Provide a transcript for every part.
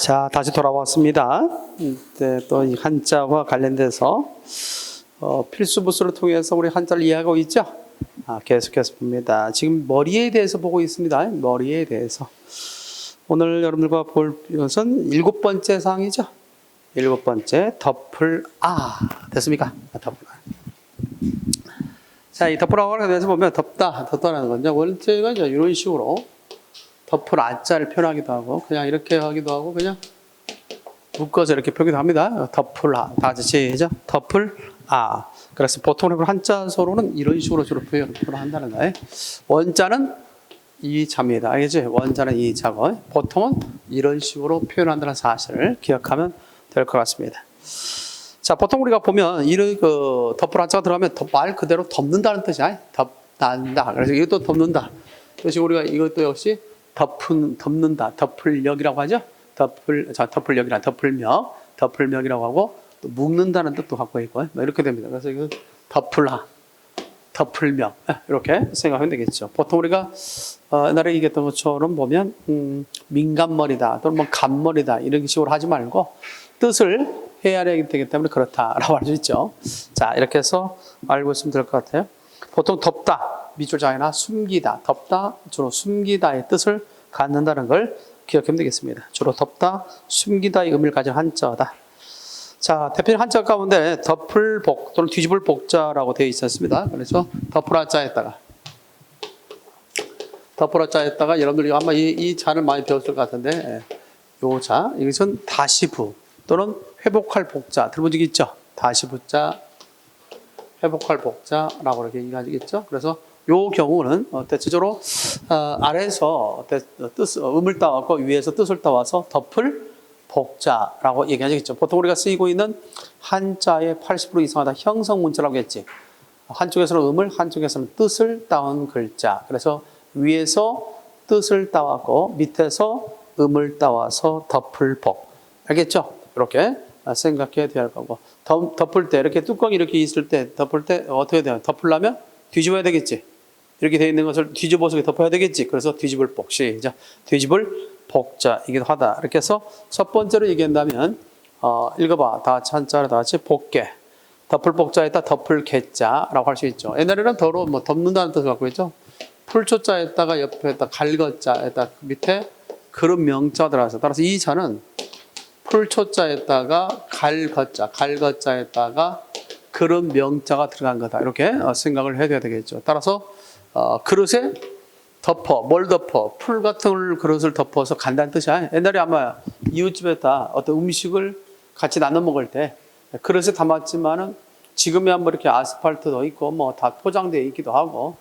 자, 다시 돌아왔습니다. 또 이 한자와 관련돼서 필수 부수를 통해서 우리 한자를 이해하고 있죠? 계속해서 봅니다. 지금 머리에 대해서 보고 있습니다. 머리에 대해서. 오늘 여러분들과 볼 것은 7번째 사항이죠. 7번째, 덮을 됐습니까? 덮을 자, 이 덮을 아에 대해서 보면 덮다라는 건요. 원체가 이제 이런 식으로 덮을 자를 표현하기도 하고, 그냥 이렇게 하기도 하고, 그냥 묶어서 이렇게 표기도 합니다. 덮을 다 같이 시작. 덮을 그래서 보통 한자서로는 이런 식으로 주로 표현을 한다는 거예요. 원자는 이 자입니다. 알겠지? 원자는 이 자고, 보통은 이런 식으로 표현한다는 사실을 기억하면 될 것 같습니다. 자, 보통 우리가 보면 이런 덮을 한자가 들어가면 말 그대로 덮는다는 뜻이야. 덮는다. 그래서 이것도 덮는다. 그래서 우리가 이것도 역시 덮는다. 덮을력이라고 하죠. 덮을력이란 덮을명이라고 하고, 또 묶는다는 뜻도 갖고 있고, 이렇게 됩니다. 그래서 이거 덮을명, 이렇게 생각하면 되겠죠. 보통 우리가 옛날에 얘기했던 것처럼 보면 민간머리다 또는 뭐 간머리다 이런 식으로 하지 말고 뜻을 헤아려야 되기 때문에 그렇다라고 할 수 있죠. 자, 이렇게 해서 알고 있으면 될 것 같아요. 보통 덮다, 밑줄 장애나 숨기다, 덮다, 주로 숨기다의 뜻을 갖는다는 걸 기억하면 되겠습니다. 주로 덮다, 숨기다의 의미를 가진 한자다. 자, 대표적인 한자 가운데 덮을복 또는 뒤집을 복자라고 되어 있었습니다. 그래서 덮을 자에다가 여러분들이 아마 이 자를 많이 배웠을 것 같은데, 요 자, 이것은 다시부 또는 회복할 복자 들어본 적이 있죠? 다시부자, 회복할 복자라고 이렇게 얘기하겠죠? 그래서 요 경우는 대체적으로 아래에서 음을 따왔고 위에서 뜻을 따와서 덮을 복자라고 얘기하겠죠. 보통 우리가 쓰이고 있는 한자의 80% 이상은 다 형성문자라고 했지. 한쪽에서는 음을, 한쪽에서는 뜻을 따온 글자. 그래서 위에서 뜻을 따왔고 밑에서 음을 따와서 덮을 복. 알겠죠? 이렇게 생각해야 될 거고. 덮을 때 이렇게 뚜껑이 이렇게 있을 때 덮을 때 어떻게 돼요? 덮으려면 뒤집어야 되겠지. 이렇게 되어 있는 것을 뒤집어서 덮어야 되겠지. 그래서 뒤집을 복. 시작. 뒤집을 복자이기도 하다. 이렇게 해서 첫 번째로 얘기한다면 읽어봐. 다 같이 한자로 다 같이 복개. 덮을 복자에다 덮을 개자라고 할 수 있죠. 옛날에는 더러 덮는다는 뜻을 갖고 있죠. 풀초자에다가 옆에다 갈거자에다 밑에 그런 명자 들어가서 따라서 이 자는 풀초자에다가 갈거자에다가 그런 명자가 들어간 거다. 이렇게 생각을 해야 되겠죠. 따라서 그릇에 뭘 덮어? 풀 같은 그릇을 덮어서 간다는 뜻이야. 옛날에 아마 이웃집에다 어떤 음식을 같이 나눠 먹을 때 그릇에 담았지만은 지금이야 뭐 이렇게 아스팔트도 있고 뭐 다 포장되어 있기도 하고,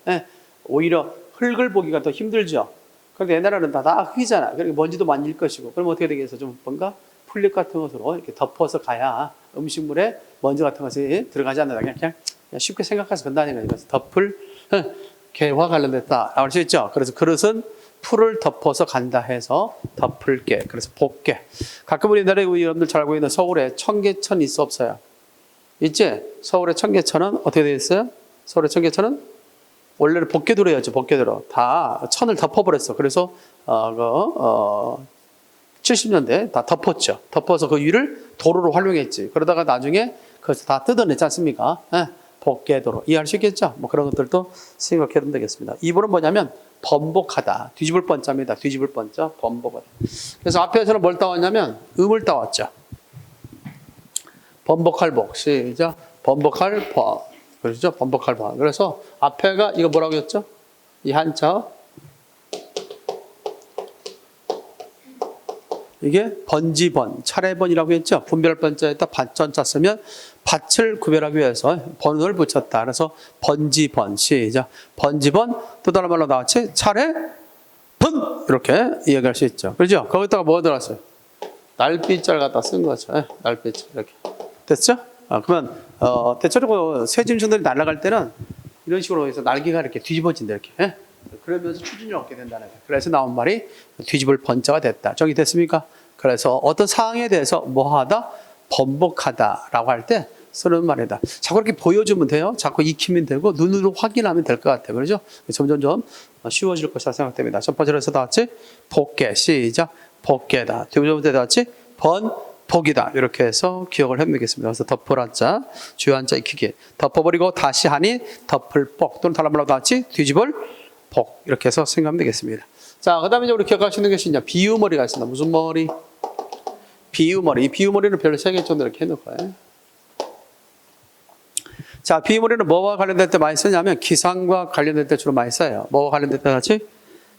오히려 흙을 보기가 더 힘들죠. 그런데 옛날에는 다 흙이잖아. 그러니까 먼지도 많이 일 것이고, 그럼 어떻게 되겠어? 좀 뭔가 풀잎 같은 것으로 이렇게 덮어서 가야 음식물에 먼지 같은 것이 들어가지 않는다. 그냥 쉽게 생각해서 건다는 거예요. 그래서 덮을 개와 관련됐다. 나올 수 있죠. 그래서 그릇은 풀을 덮어서 간다 해서 덮을개. 그래서 복개. 가끔 우리나라에 여러분들 잘 알고 있는 서울에 청계천 있어 없어요? 있지? 서울의 청계천은 어떻게 되어 있어요? 서울의 청계천은 원래는 복개도로였죠. 복개도로. 다 천을 덮어버렸어. 그래서 70년대 다 덮었죠. 덮어서 그 위를 도로로 활용했지. 그러다가 나중에 그것을 다 뜯어냈지 않습니까? 복개도로. 이해할 수 있겠죠? 뭐 그런 것들도 생각해 두면 되겠습니다. 2번은 뭐냐면 번복하다. 뒤집을 번자입니다. 뒤집을 번자, 번복하다. 그래서 앞에서는 뭘 따왔냐면 음을 따왔죠. 번복할 복. 시작. 번복할 번. 그렇죠? 번복할 번. 그래서 앞에가 이거 뭐라고 했죠? 이 한자. 이게 번지번, 차례번이라고 했죠. 분별 번자에다 밭전자 쓰면 밭을 구별하기 위해서 번을 붙였다. 그래서 번지번. 시작. 번지번, 또 다른 말로 나왔지? 차례번! 이렇게 이야기할 수 있죠. 그렇죠? 거기다가 뭐 들어갔어요? 날빛자를 갖다 쓴 거죠. 날빛자. 이렇게. 됐죠? 그러면, 대체로 새짐승들이 날아갈 때는 이런 식으로 해서 날개가 이렇게 뒤집어진다. 이렇게. 그러면서 추진력이 없게 된다는 거예요. 그래서 나온 말이 뒤집을 번자가 됐다. 정리 됐습니까? 그래서 어떤 상황에 대해서 뭐하다? 번복하다라고 할 때 쓰는 말이다. 자꾸 이렇게 보여주면 돼요. 자꾸 익히면 되고 눈으로 확인하면 될 것 같아요. 그렇죠? 점점 쉬워질 것이라 생각됩니다. 첫 번째로 해서 다 같이 복개. 시작. 복개다. 두 번째 같이 번복이다. 이렇게 해서 기억을 해보면 되겠습니다. 그래서 덮을 한자, 주요 한자 익히기. 덮어버리고 다시 하니 덮을 복 또는 다른 말로 같이 뒤집을 복 이렇게 해서 생각하면 되겠습니다. 자, 그 다음에 이제 우리 기억할 수 있는 것이 이제 비유머리가 있습니다. 무슨 머리? 비유머리. 이 비유머리는 별로 3개 정도 이렇게 해놓고요. 자, 비유머리는 뭐와 관련될 때 많이 쓰냐면 기상과 관련될 때 주로 많이 써요. 뭐와 관련될 때 같이?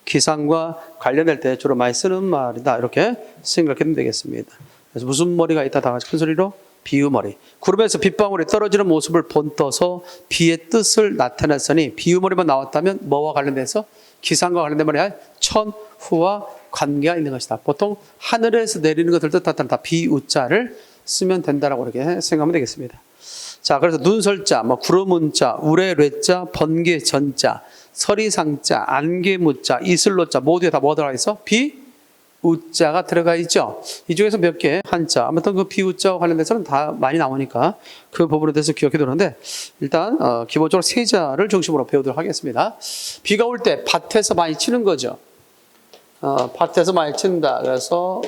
기상과 관련될 때 주로 많이 쓰는 말이다. 이렇게 생각하면 되겠습니다. 그래서 무슨 머리가 있다. 다 같이 큰 소리로 비유머리. 구름에서 빗방울이 떨어지는 모습을 본떠서 비의 뜻을 나타냈으니 비유머리만 나왔다면 뭐와 관련돼서? 기상과 관련된 말이 아니라 천후와 관계가 있는 것이다. 보통 하늘에서 내리는 것을 뜻하는 다 비우자를 쓰면 된다라고 이렇게 생각하면 되겠습니다. 자, 그래서 눈설자, 구름운자, 우레뢰자, 번개전자, 서리상자, 안개무자, 이슬로자 모두에 다 뭐 들어가 있어? 비우자가 들어가 있죠. 이 중에서 몇 개 한자, 아무튼 그 비우자와 관련돼서는 다 많이 나오니까 그 부분에 대해서 기억해 두는데 일단 기본적으로 세 자를 중심으로 배우도록 하겠습니다. 비가 올 때 밭에서 많이 치는 거죠. 밭에서 많이 친다. 그래서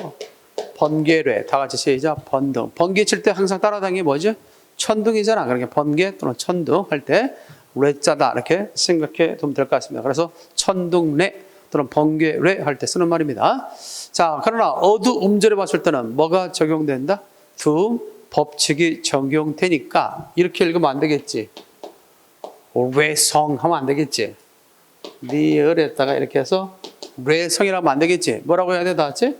번개뢰, 다 같이 시작. 번등. 번개 칠 때 항상 따라다니는 게 뭐죠? 천둥이잖아. 그러니까 번개 또는 천둥 할 때 뢰자다 이렇게 생각해 두면 될 것 같습니다. 그래서 천둥래 또는 번개뢰 할 때 쓰는 말입니다. 자, 그러나 어두움절에 봤을 때는 뭐가 적용된다? 두 법칙이 적용되니까 이렇게 읽으면 안 되겠지. 뢰성 하면 안 되겠지. 리을에다가 이렇게 해서 뇌성이라고 하면 안 되겠지. 뭐라고 해야 돼, 다 같이?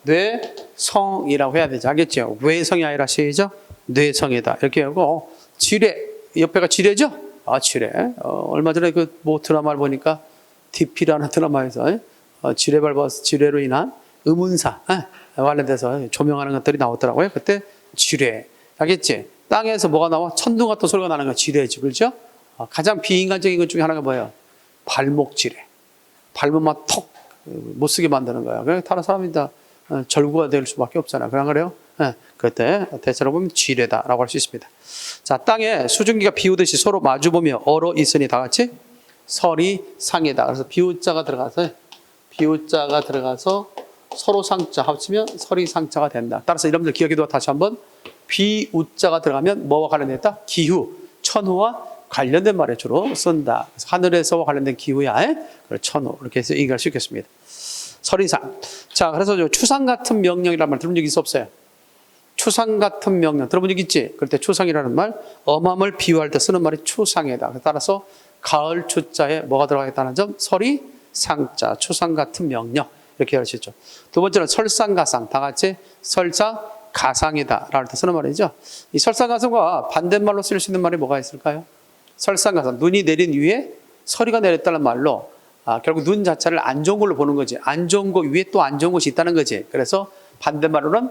뇌성이라고 해야 되지. 알겠죠? 뇌성이 아니라 시작. 뇌성이다. 이렇게 하고, 지뢰. 옆에가 지뢰죠? 아, 지뢰. 얼마 전에 그 뭐 드라마를 보니까 DP라는 드라마에서 지뢰 밟아서 지뢰로 인한 의문사 관련돼서 조명하는 것들이 나오더라고요. 그때 지뢰. 알겠지? 땅에서 뭐가 나와? 천둥 같은 소리가 나는 거 지뢰지. 그렇죠? 가장 비인간적인 것 중에 하나가 뭐예요? 발목 지뢰. 밟으면 턱 못 쓰게 만드는 거야. 그래서 다른 사람이 다 절구가 될 수밖에 없잖아. 그래요? 그때 대체로 보면 지뢰다라고 할 수 있습니다. 자, 땅에 수증기가 비우듯이 서로 마주보며 얼어 있으니 다 같이 서리상이다. 그래서 비우자가 들어가서 서로 상자 합치면 서리상자가 된다. 따라서 여러분들 기억해도 다시 한번 비우자가 들어가면 뭐와 관련됐다? 기후, 천후와 관련된 말에 주로 쓴다. 그래서 하늘에서와 관련된 기후야. 천후 이렇게 해서 얘기할 수 있겠습니다. 서리상. 자, 그래서 추상 같은 명령이라는 말 들은 적 있어 없어요? 추상 같은 명령 들어본 적 있지? 그럴 때 추상이라는 말, 엄함을 비유할 때 쓰는 말이 추상이다. 따라서 가을 추자에 뭐가 들어가겠다는 점, 서리상자, 추상 같은 명령 이렇게 할 수 있죠. 두 번째는 설상가상, 다 같이 설상가상이다 라는 때 쓰는 말이죠. 이 설상가상과 반대말로 쓸 수 있는 말이 뭐가 있을까요? 설상가상, 눈이 내린 위에 서리가 내렸다는 말로 결국 눈 자체를 안 좋은 걸로 보는 거지. 안 좋은 거 위에 또 안 좋은 것이 있다는 거지. 그래서 반대말로는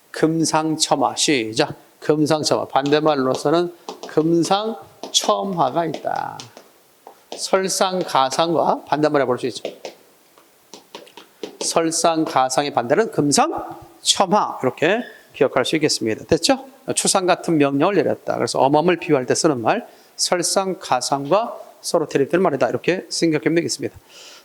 금상첨화. 시작. 금상첨화. 반대말로서는 금상첨화가 있다. 설상가상과 반대말에 볼 수 있죠. 설상가상의 반대는 금상첨화. 이렇게 기억할 수 있겠습니다. 됐죠? 추상 같은 명령을 내렸다. 그래서 엄함을 비유할 때 쓰는 말, 설상가상과 서로 대립되는 말이다. 이렇게 생각하면 되겠습니다.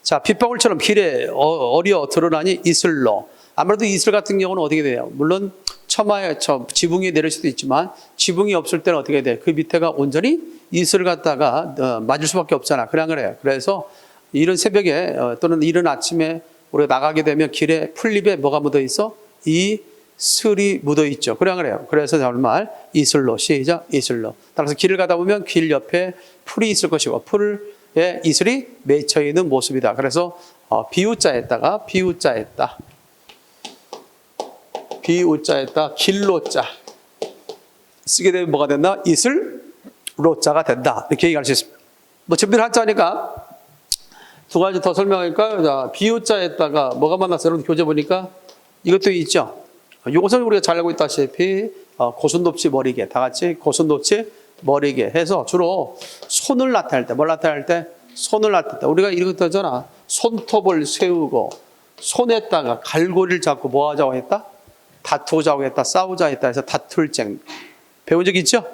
자, 빗방울처럼 길에 어려 드러나니 이슬로. 아무래도 이슬 같은 경우는 어떻게 돼요? 물론 처마에 지붕이 내릴 수도 있지만 지붕이 없을 때는 어떻게 돼? 그 밑에가 온전히 이슬을 갖다가 맞을 수밖에 없잖아. 그래 안 그래요? 그래서 이른 새벽에 또는 이른 아침에 우리가 나가게 되면 길에 풀잎에 뭐가 묻어 있어? 이슬이 묻어 있죠. 그래 안 그래요? 그래서 정말 이슬로. 시작. 이슬로. 따라서 길을 가다 보면 길 옆에 풀이 있을 것이고 풀에 이슬이 맺혀 있는 모습이다. 그래서 비우자에다가 길로자 쓰게 되면 뭐가 된다? 이슬로자가 된다. 이렇게 얘기할 수 있습니다. 뭐 준비를 한자니까 두 가지 더 설명할까요? 자, 비우자에다가 뭐가 만났어요? 여러분 교재 보니까 이것도 있죠. 이것은 우리가 잘 알고 있다시피 고슴도치 머리개, 다 같이 고슴도치 머리개 해서 주로 손을 나타낼 때, 뭘 나타낼 때? 손을 나타낼 때. 우리가 이렇게 하잖아. 손톱을 세우고 손에다가 갈고리를 잡고 뭐 하자고 했다? 다투자고 했다, 싸우자 했다 해서 다툴쟁. 배운 적 있죠?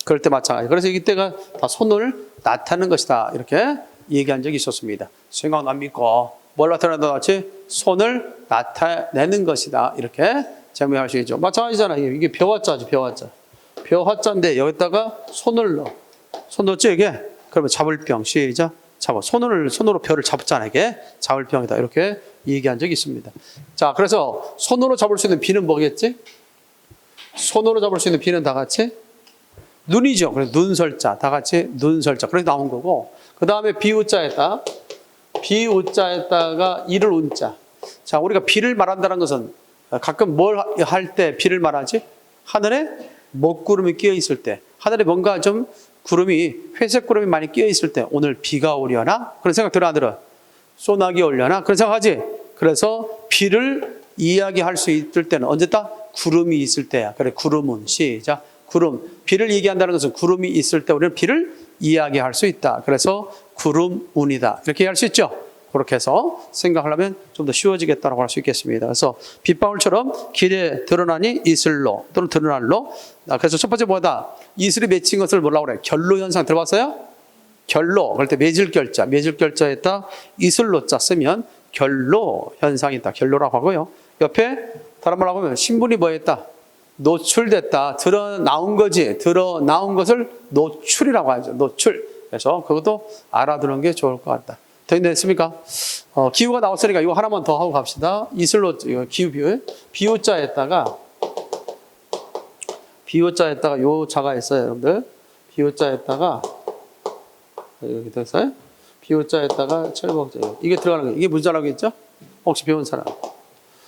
그럴 때 마찬가지. 그래서 이때가 다 손을 나타내는 것이다. 이렇게 얘기한 적이 있었습니다. 생각납니까? 뭘 나타낸다 같이? 손을 나타내는 것이다. 이렇게 정리할 수 있죠. 마찬가지잖아요. 이게 벼화자죠. 벼화자. 벼화자인데 여기다가 손을 넣어. 손 넣었죠, 이게? 그러면 잡을 병. 시작. 잡아. 손으로 벼를 잡잖아요. 이게 잡을 병이다. 이렇게 얘기한 적이 있습니다. 자, 그래서 손으로 잡을 수 있는 비는 뭐겠지? 손으로 잡을 수 있는 비는 다 같이 눈이죠. 그래서 눈설자. 다 같이 눈설자. 그렇게 나온 거고. 그 다음에 비우자에다. 비우자에다가 이를 운자. 자, 우리가 비를 말한다는 것은 가끔 뭘 할 때 비를 말하지? 하늘에 먹구름이 끼어 있을 때, 하늘에 뭔가 좀 구름이, 회색 구름이 많이 끼어 있을 때, 오늘 비가 오려나? 그런 생각 들어 안 들어? 소나기 오려나? 그런 생각하지? 그래서 비를 이야기할 수 있을 때는 언제다? 구름이 있을 때야. 그래, 구름은. 시작. 구름. 비를 얘기한다는 것은 구름이 있을 때 우리는 비를 이야기할 수 있다. 그래서 구름운이다. 이렇게 할 수 있죠. 그렇게 해서 생각을 하면 좀 더 쉬워지겠다고 할 수 있겠습니다. 그래서 빗방울처럼 길에 드러나니 이슬로 또는 드러날로. 그래서 첫 번째 뭐다? 이슬이 맺힌 것을 뭐라고 그래? 결로 현상 들어봤어요? 결로. 그럴 때 매질결자에다 이슬로자 쓰면 결로 현상이 있다. 결로라고 하고요. 옆에 다른 말로 하면 신분이 뭐였다? 노출됐다. 드러나온 거지. 드러나온 것을 노출이라고 하죠. 노출. 그래서 그것도 알아두는 게 좋을 것 같다. 됐습니까? 기후가 나왔으니까 이거 하나만 더 하고 갑시다. 이슬로, 기후 비유자에다가 요 자가 있어요, 여러분들. 비유자에다가 여기 됐어요? 비유자에다가 철복자. 이게 들어가는 거예요. 이게 문자라고 했죠? 혹시 배운 사람?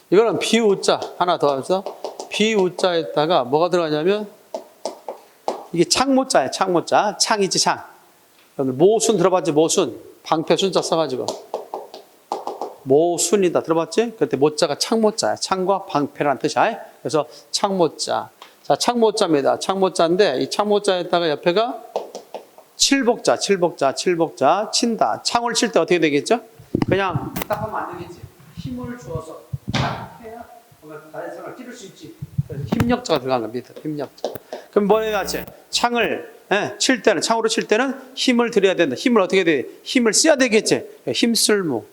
이거는 비우자 하나 더 하면서 비우자에다가 뭐가 들어가냐면 이게 창모자예요. 창모자. 창이지 창. 모순 들어봤지? 모순. 방패순자 써가지고 모순이다. 들어봤지? 그때 모자가 창모자야. 창과 방패라는 뜻이야. 그래서 창모자. 자, 창모자입니다. 창모자인데 이 창모자에다가 옆에가 칠복자. 친다. 창을 칠 때 어떻게 되겠죠? 그냥 딱 하면 안 되겠지. 힘을 주어서 딱 해야 다리선을 찌를 수 있지. 그래서 힘력자가 들어간 겁니다. 힘력자. 그럼 뭐 해야지? 창을 칠 때는, 창으로 칠 때는 힘을 들여야 된다. 힘을 어떻게 돼? 힘을 써야 되겠지. 힘쓸무.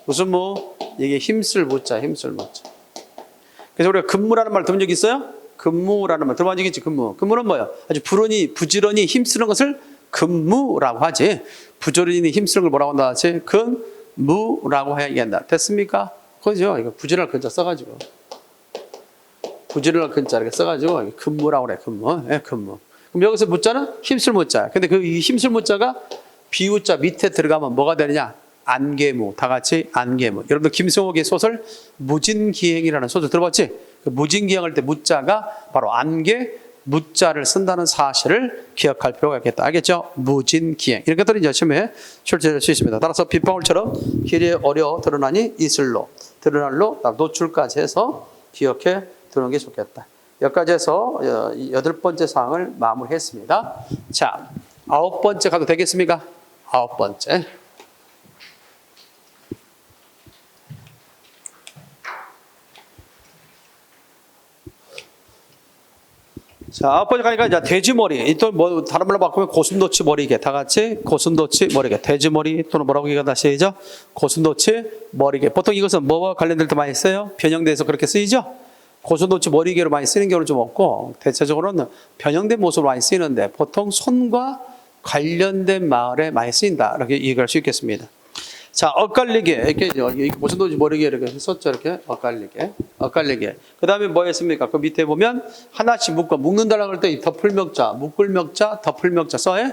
무슨 무? 이게 힘쓸무자. 그래서 우리가 근무라는 말 들은 적 있어요? 근무라는 말 들어본 적 있지? 근무는 뭐야? 아주 부지런히 힘쓰는 것을 근무라고 하지. 부지런히 힘쓰는 걸 뭐라고 한다 하지? 근무라고 해야 얘기한다. 됐습니까? 그죠? 이거 부지런할 근자 써가지고. 부지런할 근자 이렇게 써가지고 근무라고 그래. 근무. 그럼 여기서 무자는 힘쓸 무자. 근데 그 힘쓸 무자가 비우자 밑에 들어가면 뭐가 되느냐? 안개무. 다 같이 안개무. 여러분들 김승옥의 소설 무진기행이라는 소설 들어봤지? 그 무진기행할 때 무자가 바로 안개 무자를 쓴다는 사실을 기억할 필요가 있겠다. 알겠죠? 무진기행. 이런 것들이 이제 시험에 출제될 수 있습니다. 따라서 빗방울처럼 길에 어려 드러나니 이슬로, 드러날로, 노출까지 해서 기억해 두는 게 좋겠다. 여기까지 해서 8번째 사항을 마무리했습니다. 자, 9번째 가도 되겠습니까? 9번째. 자, 9번째 가니까 이제 돼지머리. 또 뭐 다른 말로 바꾸면 고슴도치 머리개. 다 같이 고슴도치 머리개. 돼지머리 또는 뭐라고 얘기하다 시죠? 고슴도치 머리개. 보통 이것은 뭐와 관련될 때 많이 써요? 변형돼서 그렇게 쓰이죠? 고슴도치 머리개로 많이 쓰는 경우는 좀 없고 대체적으로는 변형된 모습으로 많이 쓰이는데 보통 손과 관련된 말에 많이 쓰인다. 이렇게 얘기할 수 있겠습니다. 자, 엇갈리게. 이렇게 고슴도치 머리개 이렇게 썼죠. 이렇게 엇갈리게. 그 다음에 뭐 했습니까? 그 밑에 보면 하나씩 묶는다라고 할 때 이 덮을명자, 묶을명자, 덮을명자 써요?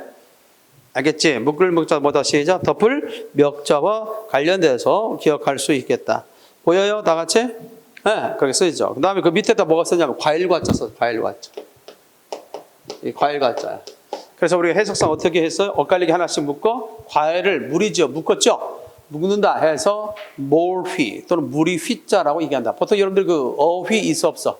알겠지? 묶을명자 뭐다 시작? 덮을명자와 관련돼서 기억할 수 있겠다. 보여요? 다 같이? 네, 그렇게 쓰이죠. 그 다음에 그 밑에다 뭐가 쓰냐면 과일과자 써. 과일과자. 이 과일과자야. 그래서 우리가 해석상 어떻게 했어요? 엇갈리게 하나씩 묶어 과일을 물이죠. 묶었죠? 묶는다 해서 몰휘 또는 물이 휘자라고 얘기한다. 보통 여러분들 그 어휘 있어 없어?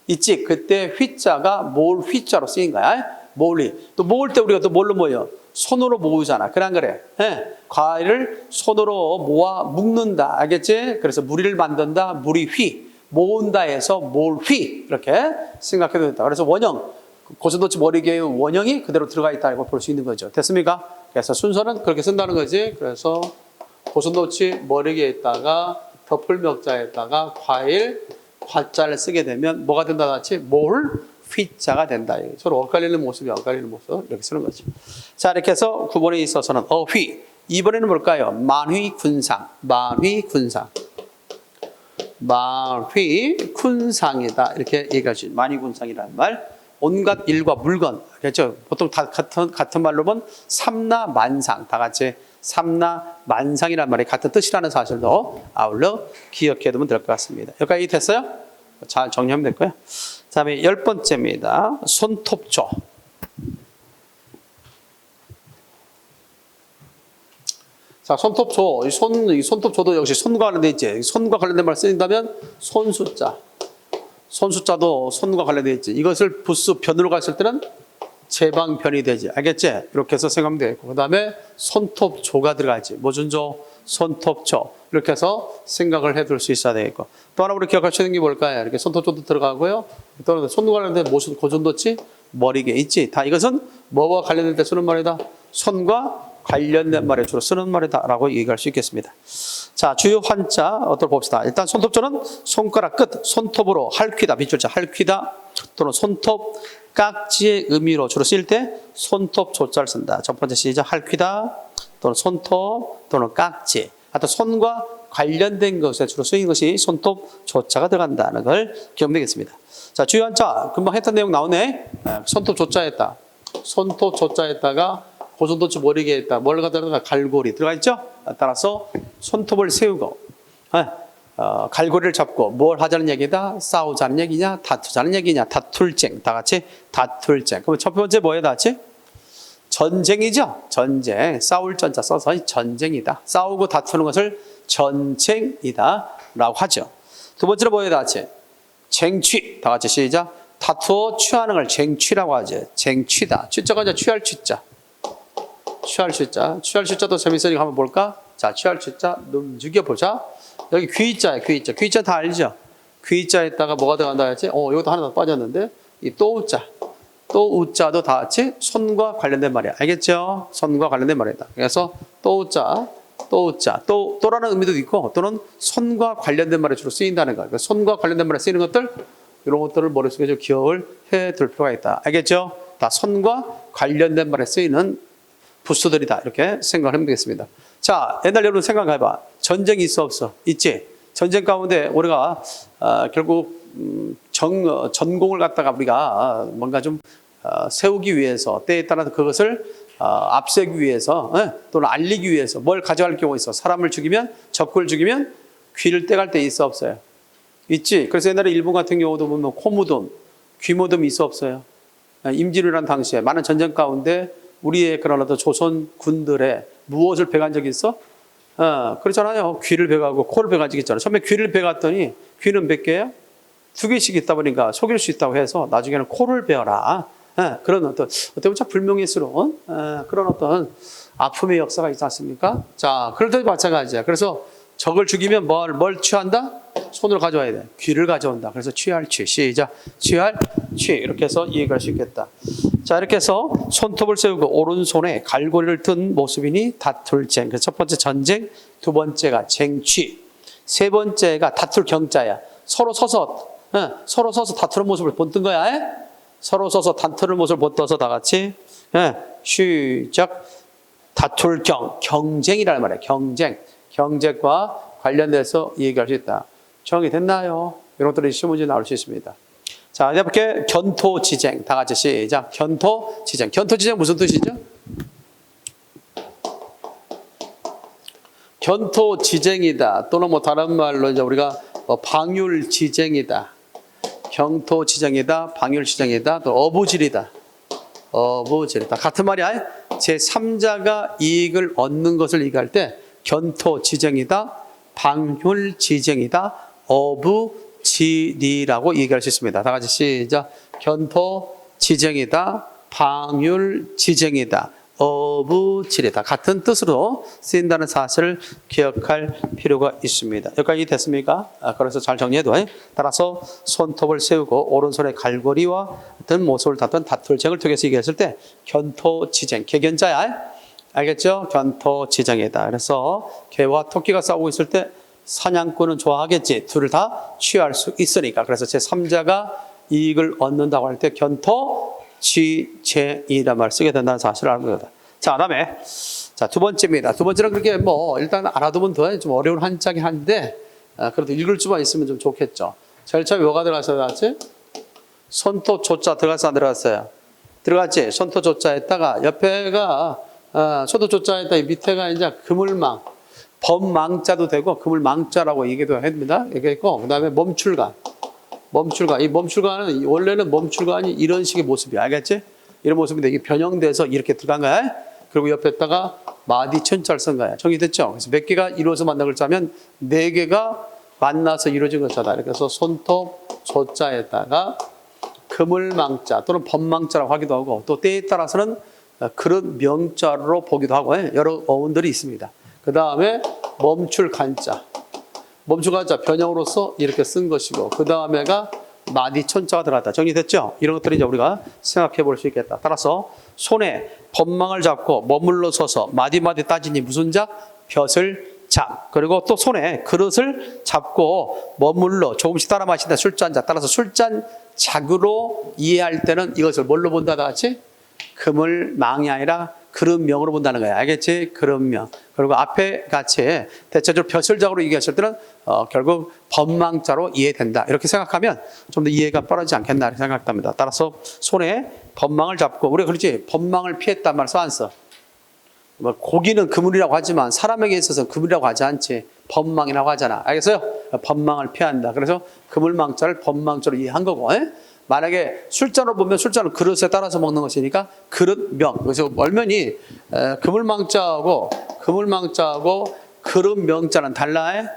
있지? 그때 휘자가 몰휘자로 쓰인 거야. 몰휘. 또 모을 때 우리가 또 뭘로 모여? 손으로 모으잖아. 그래 안 그래? 네. 과일을 손으로 모아 묶는다. 알겠지? 그래서 무리를 만든다. 무리 휘. 모은다 해서 몰휘. 이렇게 생각해도 된다. 그래서 원형. 고슴도치 머리개의 원형이 그대로 들어가 있다고 볼 수 있는 거죠. 됐습니까? 그래서 순서는 그렇게 쓴다는 거지. 그래서 고슴도치 머리개에 있다가 덮을명자에다가 과일, 과자를 쓰게 되면 뭐가 된다 같이 몰, 휘자가 된다. 서로 엇갈리는 모습이 엇갈리는 모습 이렇게 쓰는 거죠. 자, 이렇게 해서 9번에 있어서는 어휘. 이번에는 뭘까요? 만휘군상. 만휘군상. 만휘군상이다. 이렇게 얘기할 수 있죠. 만휘군상이라는 말. 온갖 일과 물건. 그렇죠? 보통 다 같은 말로 보면 삼라만상. 다 같이 삼라만상이라는 말이 같은 뜻이라는 사실도 아울러 기억해 두면 될 것 같습니다. 여기까지 됐어요? 잘 정리하면 될 거예요. 다음에 10번째입니다. 손톱조. 자, 손톱조. 이 손톱조도 역시 손과 관련돼 있지. 손과 관련된 말 쓰인다면 손숫자. 손숫자도 손과 관련돼 있지. 이것을 부수 변으로 갔을 때는 제방변이 되지. 알겠지? 이렇게 해서 생각하면 되고. 그 다음에 손톱조가 들어가지. 모준조, 손톱조. 이렇게 해서 생각을 해둘 수 있어야 되겠고. 또 하나 우리 기억할 수 있는 게 뭘까요? 이렇게 손톱조도 들어가고요. 또 손과 관련된 무슨 고전도치? 머리게 있지. 다 이것은 뭐와 관련된 때 쓰는 말이다? 손과 관련된 말에 주로 쓰는 말이다라고 얘기할 수 있겠습니다. 자, 주요 환자 어떤 봅시다. 일단 손톱조는 손가락 끝, 손톱으로 할퀴다, 빗줄자 할퀴다 또는 손톱 깍지의 의미로 주로 쓰일 때 손톱 조자를 쓴다. 첫 번째 시작. 할퀴다 또는 손톱 또는 깍지. 하여튼 손과 관련된 것에 주로 쓰이는 것이 손톱 조자가 들어간다는 걸 기억하면 되겠습니다. 자, 주요 환자 금방 했던 내용 나오네. 손톱 조자했다. 손톱 조자에다가 고전도치 머리게 했다. 뭘 갖다가 갈고리 들어가 있죠? 따라서 손톱을 세우고 갈고리를 잡고 뭘 하자는 얘기다? 싸우자는 얘기냐? 다투자는 얘기냐? 다툴쟁. 다 같이 다툴쟁. 그럼 첫 번째 뭐예요? 다 같이? 전쟁이죠? 전쟁. 싸울 전자 써서 전쟁이다. 싸우고 다투는 것을 전쟁이다 라고 하죠. 두 번째로 뭐예요? 다 같이? 쟁취. 다 같이 시작. 다투어 취하는 걸 쟁취라고 하죠. 쟁취다. 취자가 이제 취할 취자. 취할 취자. 취할 취자도 재밌으니까 한번 볼까? 자, 취할 취자 눈죽여보자. 여기 귀자예요, 귀자. 귀자 다 알죠? 귀자에다가 뭐가 들어간다 했지? 이것도 하나 더 빠졌는데, 이 또우자. 또우자도 다 같이 손과 관련된 말이야. 알겠죠? 손과 관련된 말이다. 그래서 또우자, 또라는 의미도 있고, 또는 손과 관련된 말에 주로 쓰인다는 거. 그러니까 손과 관련된 말에 쓰이는 것들, 이런 것들을 머릿속에 좀 기억을 해 둘 필요가 있다. 알겠죠? 다 손과 관련된 말에 쓰이는 부수들이다. 이렇게 생각을 하면 되겠습니다. 자, 옛날 여러분 생각해봐. 전쟁이 있어 없어? 있지. 전쟁 가운데 우리가 결국 전공을 갖다가 우리가 뭔가 좀 세우기 위해서 때에 따라서 그것을 앞세기 위해서 또는 알리기 위해서 뭘 가져갈 경우가 있어. 사람을 죽이면 적군을 죽이면 귀를 떼갈 때 있어 없어요? 있지. 그래서 옛날에 일본 같은 경우도 보면 코무덤, 귀무덤이 있어 없어요? 임진왜란 당시에 많은 전쟁 가운데 우리의 그런 어떤 조선 군들의 무엇을 베간 적이 있어? 그렇잖아요. 귀를 베가고 코를 베간 적이 있잖아요. 처음에 귀를 베갔더니 귀는 몇 개예요? 2개씩 있다 보니까 속일 수 있다고 해서 나중에는 코를 베어라. 그런 어떻게 보면 참 불명예스러운 그런 어떤 아픔의 역사가 있지 않습니까? 자, 그럴 때도 마찬가지야. 그래서 적을 죽이면 뭘 취한다? 손을 가져와야 돼. 귀를 가져온다. 그래서 취할 취. 시작. 취할 취. 이렇게 해서 이해할 수 있겠다. 자, 이렇게 해서 손톱을 세우고 오른손에 갈고리를 든 모습이니 다툴쟁. 그래서 첫 번째 전쟁, 두 번째가 쟁취, 세 번째가 다툴 경자야. 서로 서서 다투는 모습을 본뜬 거야. 서로 서서 다투는 모습을 본떠서 다 같이 시작. 다툴 경쟁이라는 말이야. 경쟁과 관련돼서 얘기할 수 있다. 정의됐나요? 이런 것들이 시험 문제 나올 수 있습니다. 자, 이제 볼게. 견토지쟁. 다 같이 시작. 견토지쟁. 견토지쟁 무슨 뜻이죠? 견토지쟁이다. 또는 뭐 다른 말로 이제 우리가 방율지쟁이다. 경토지쟁이다. 방율지쟁이다. 또 어부질이다. 어부질이다. 같은 말이야. 제3자가 이익을 얻는 것을 얘기할 때 견토지쟁이다. 방율지쟁이다. 어부지리라고 얘기할 수 있습니다. 다 같이 시작. 견토지쟁이다. 방율지쟁이다. 어부지리다. 같은 뜻으로 쓰인다는 사실을 기억할 필요가 있습니다. 여기까지 됐습니까? 그래서 잘 정리해도 따라서 손톱을 세우고 오른손에 갈고리와 같은 모습을 다툴쟁을 통해서 얘기했을 때 견토지쟁. 개견자야. 알겠죠? 견토지쟁이다. 그래서 개와 토끼가 싸우고 있을 때 사냥꾼은 좋아하겠지. 둘을 다 취할 수 있으니까. 그래서 제3자가 이익을 얻는다고 할 때 견토, 취재이란 말을 쓰게 된다는 사실을 알고 있다. 자, 그다음에 자, 두 번째입니다. 두 번째는 그렇게 뭐 일단 알아두면 더 좀 어려운 한자긴 한데 그래도 읽을 수만 있으면 좀 좋겠죠. 제일 처음에 뭐가 들어갔어야 나왔지? 손토 조자 들어갔어 안 들어갔어요? 들어갔지. 손토 조자에다가 옆에가 손토 조자에다 밑에가 이제 그물망, 범망자도 되고 그물망자라고 얘기도 합니다. 얘기했고 그다음에 멈출간. 이 멈출간은 원래는 멈출간이 이런 식의 모습이야. 알겠지? 이런 모습인데 이게 변형돼서 이렇게 들어간 거야. 그리고 옆에다가 마디 천자를 쓴 거야. 정리됐죠? 그래서 몇 개가 이루어서 만난 글자면 네 개가 만나서 이루어진 글자다. 이렇게 해서 손톱 조자에다가 그물망자 또는 범망자라고 하기도 하고 또 때에 따라서는 그릇 명자로 보기도 하고 여러 어원들이 있습니다. 그 다음에 멈출 간자. 멈출 간자 변형으로서 이렇게 쓴 것이고 그 다음에가 마디 천자가 들어갔다. 정리됐죠? 이런 것들이 이제 우리가 생각해 볼 수 있겠다. 따라서 손에 범망을 잡고 머물러 서서 마디마디 따지니 무슨 자? 벼슬 자. 그리고 또 손에 그릇을 잡고 머물러 조금씩 따라 마신다. 술잔 자. 따라서 술잔 작으로 이해할 때는 이것을 뭘로 본다 다 같이? 그물망이 아니라 그릇명으로 본다는 거야. 알겠지? 그릇명. 그리고 앞에 같이 대체적으로 벼슬작으로 얘기했을 때는 결국 범망자로 이해된다. 이렇게 생각하면 좀 더 이해가 빠르지 않겠나 이렇게 생각합니다. 따라서 손에 범망을 잡고 우리가 그렇지 범망을 피했단 말 써 안 써? 뭐 고기는 그물이라고 하지만 사람에게 있어서는 그물이라고 하지 않지. 범망이라고 하잖아. 알겠어요? 범망을 피한다. 그래서 그물망자를 범망자로 이해한 거고. 만약에 술잔으로 보면 술잔은 그릇에 따라서 먹는 것이니까 그릇명. 그래서 얼면이 그물망자하고 그릇명자는 달라요.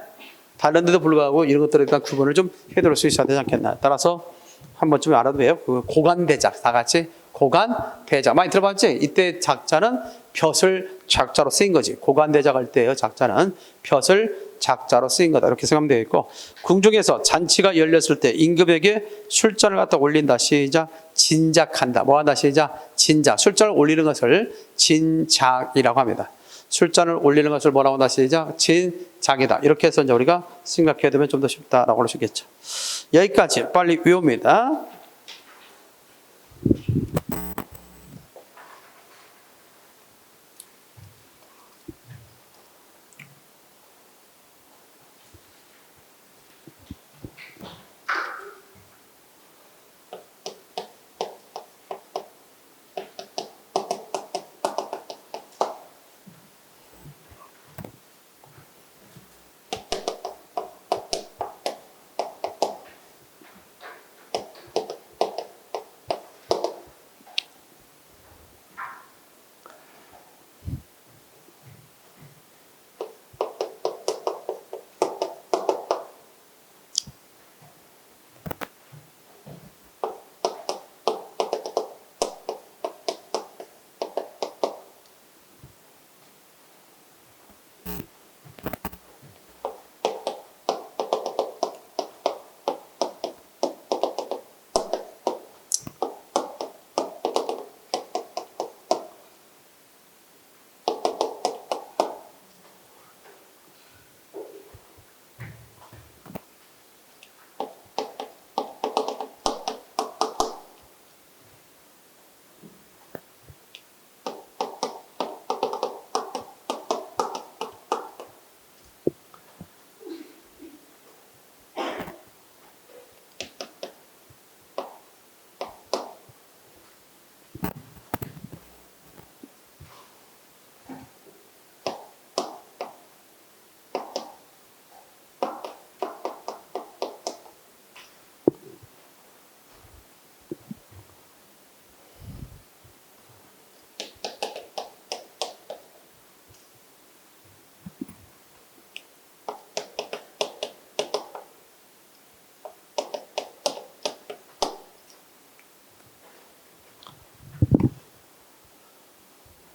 다른데도 불구하고 이런 것들에 대한 구분을 좀 해둘 수 있어야 되지 않겠나. 따라서 한 번쯤 알아도 돼요. 그 고관대작 다 같이 고관대작 많이 들어봤지? 이때 작자는 벼슬 작자로 쓰인 거지. 고관대작 할 때의 작자는 벼슬 작자로 쓰인 거다. 이렇게 생각하면 되겠고 궁중에서 잔치가 열렸을 때 임금에게 술잔을 갖다 올린다. 시작. 진작한다. 뭐한다. 시작. 진작. 술잔을 올리는 것을 진작이라고 합니다. 술잔을 올리는 것을 뭐라고 한다. 시작. 진작이다. 이렇게 해서 이제 우리가 생각해야 되면 좀 더 쉽다라고 할 수 있겠죠. 여기까지 빨리 외웁니다.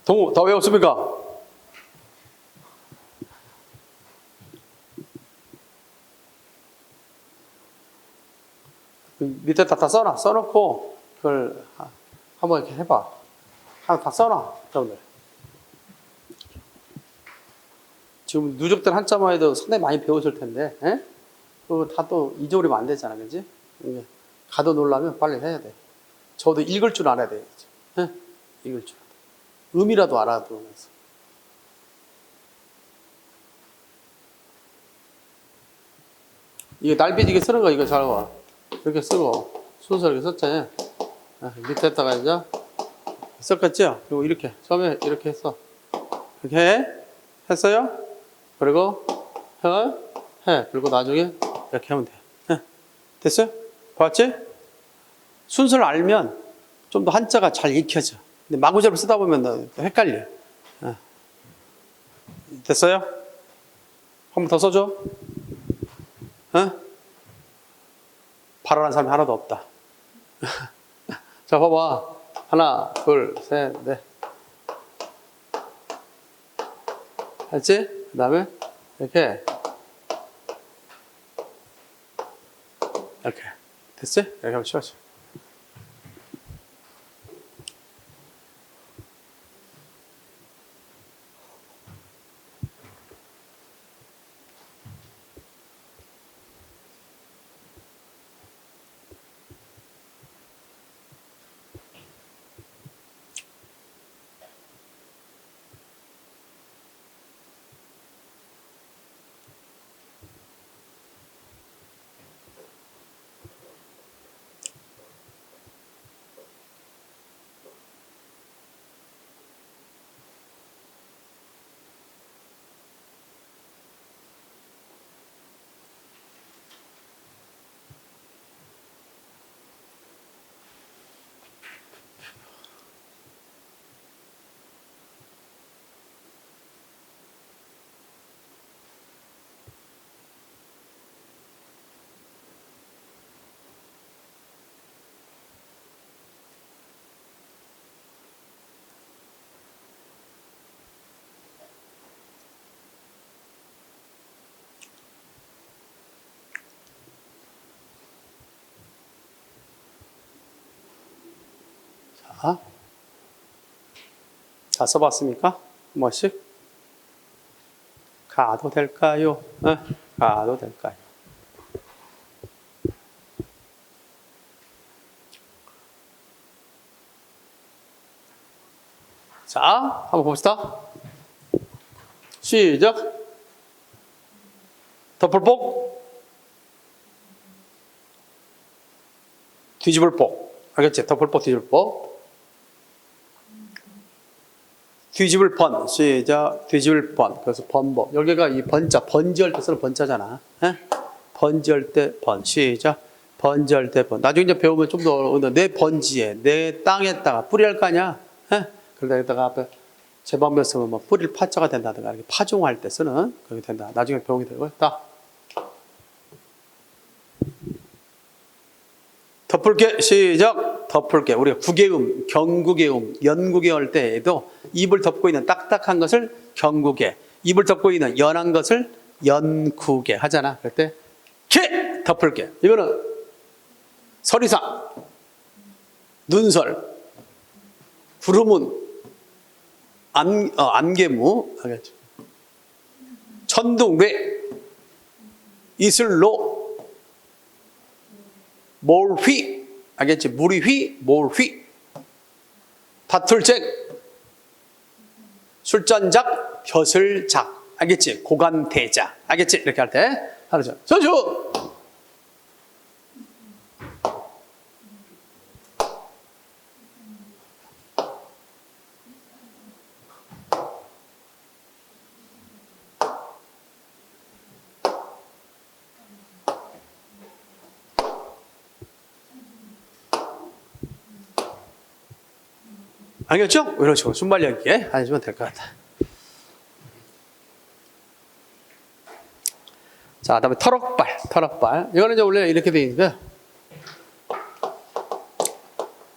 동우 다 외웠습니까? 밑에 다 써놔. 써놓고 그걸 한번 이렇게 해봐. 하나 다 써놔. 여러분들. 지금 누적된 한자만 해도 상당히 많이 배웠을 텐데, 예? 그거 다 또 잊어버리면 안 되잖아, 그지? 가도 놀라면 빨리 해야 돼. 저도 읽을 줄 알아야 돼. 예? 읽을 줄. 음이라도 알아도. 이거 날비지게 쓰는 거 이거 잘 봐. 이렇게 쓰고 순서 이렇게 썼잖아요. 밑에다가 이제 썼겠죠? 그리고 이렇게 처음에 이렇게 했어. 이렇게 했어요. 그리고 해. 그리고 나중에 이렇게 하면 돼. 됐어요? 봤지? 순서를 알면 좀 더 한자가 잘 익혀져. 근데 마구잡이로 쓰다 보면 헷갈려. 됐어요? 한 번 더 써줘. 발언한 사람이 하나도 없다. 자, 봐봐. 하나, 둘, 셋, 넷. 알지? 그 다음에 이렇게. 이렇게. 됐지? 이렇게 하면 쉬워져. 자, 써봤습니까? 한 번씩. 가도 될까요? 가도 될까요? 자, 한번 봅시다. 시작. 덮을복, 뒤집을복. 알겠지? 덮을복, 뒤집을복. 뒤집을 번. 시작. 뒤집을 번. 그래서 번복. 여기가 이 번자, 번지할 때 쓰는 번자잖아. 번지할 때 번. 시작. 번지할 때 번. 나중에 이제 배우면 좀 더 내 번지에, 내 땅에다가 뿌리할 거 아니야? 그러다 여기다가 앞에 제방면 쓰면 뭐 뿌릴 파자가 된다든가 이렇게 파종할 때 쓰는 그렇게 된다. 나중에 배우게 되고. 다. 덮을게. 시작. 덮을게. 우리가 국외음, 경국외음, 연국외 할 때에도 입을 덮고 있는 딱딱한 것을 경국외, 입을 덮고 있는 연한 것을 연국외 하잖아. 그럴 때 게 덮을게. 이거는 서리상, 눈설, 구름은 안개무, 알겠죠? 천둥괴, 이슬로, 몰휘, 알겠지? 무리휘, 몰휘, 다툴잭, 술전작, 벼슬작, 알겠지? 고관대자, 알겠지? 이렇게 할 때 하루죠. 전주. 알겠죠? 이런 식으로 순발력 있게 하시면 될 것 같아. 자, 그 다음에 터럭발, 터럭발. 이거는 이제 원래 이렇게 되어 있는데,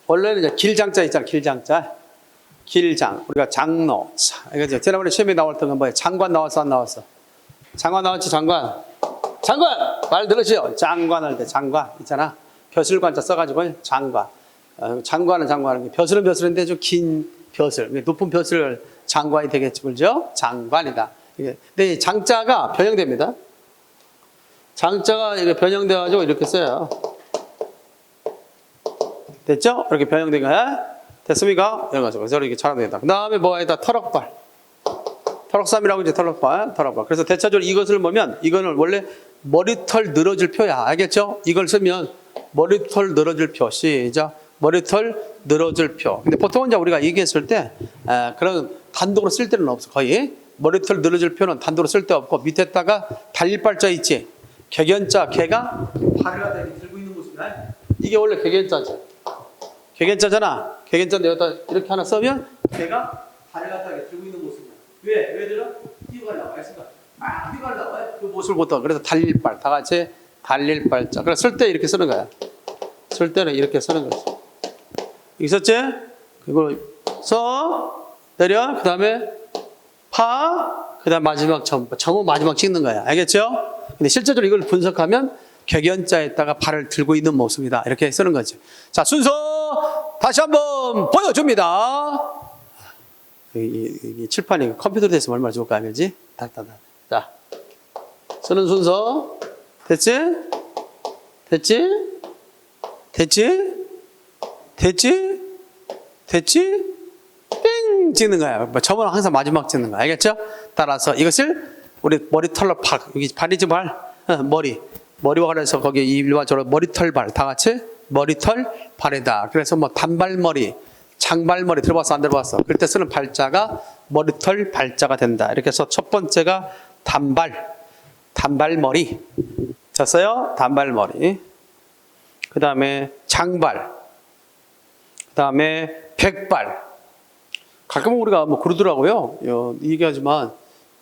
원래는 이제 길장자 있잖아, 길장자. 길장. 우리가 장로. 이거죠. 지난번에 시험에 나왔던 건 뭐예요? 장관 나왔어, 안 나왔어? 장관 나왔지, 장관. 장관! 말 들으시오. 장관 할 때, 장관. 있잖아. 벼슬관자 써가지고, 장관. 장관은 장관은 벼슬은 벼슬인데 좀 긴 벼슬, 높은 벼슬 장관이 되겠지, 그죠? 장관이다. 이게. 근데 이 장자가 변형됩니다. 장자가 이렇게 변형돼가지고 이렇게 써요. 됐죠? 이렇게 변형된 거야. 됐습니까? 이런 거죠. 그래서 이렇게 잘하면 된다. 그 다음에 뭐가 있다? 털럭발. 털럭삼이라고 이제 털럭발. 그래서 대체적으로 이것을 보면 이거는 원래 머리털 늘어질 표야. 알겠죠? 이걸 쓰면 머리털 늘어질 표. 시작. 머리털 늘어질 표. 근데 보통은 이제 우리가 얘기했을 때 그런 단독으로 쓸 때는 없어. 거의. 머리털 늘어질 표는 단독으로 쓸 데 없고 밑에다가 달릴발자 있지. 객연자, 개가 발을 갖다 이렇게 들고 있는 모습이야. 이게 원래 객연자죠. 객연자잖아. 객연자인데 여기다 이렇게 하나 써면 개가 발을 갖다 이렇게 들고 있는 모습이야. 왜 들어? 뛰어가려고 했을까? 뛰어가려고 그 모습을 보통. 그래서 달릴발. 다 같이 달릴발자. 그래서 쓸 때 이렇게 쓰는 거야. 쓸 때는 이렇게 쓰는 거지. 있었지? 그걸 써, 내려, 그 다음에 파, 그 다음 마지막 점. 점은 마지막 찍는 거야. 알겠죠? 근데 실제적으로 이걸 분석하면 격연자에다가 발을 들고 있는 모습이다. 이렇게 쓰는 거죠. 자, 순서 다시 한번 보여줍니다. 이 칠판이 컴퓨터로 됐으면 얼마나 좋을까, 알지? 딱딱딱. 자, 쓰는 순서. 됐지? 됐지? 됐지? 됐지? 됐지? 땡! 찍는 거야. 점은 항상 마지막 찍는 거야. 알겠죠? 따라서 이것을 우리 머리털로 여기 발이지 발. 머리와 관련해서 거기 일반적으로 머리털발. 다 같이 머리털 발이다. 그래서 뭐 단발머리, 장발머리 들어봤어? 안 들어봤어? 그럴 때 쓰는 발자가 머리털 발자가 된다. 이렇게 해서 첫 번째가 단발머리. 쳤어요? 단발머리. 그 다음에 장발. 그 다음에 백발. 가끔 우리가 뭐 그러더라고요. 얘기하지만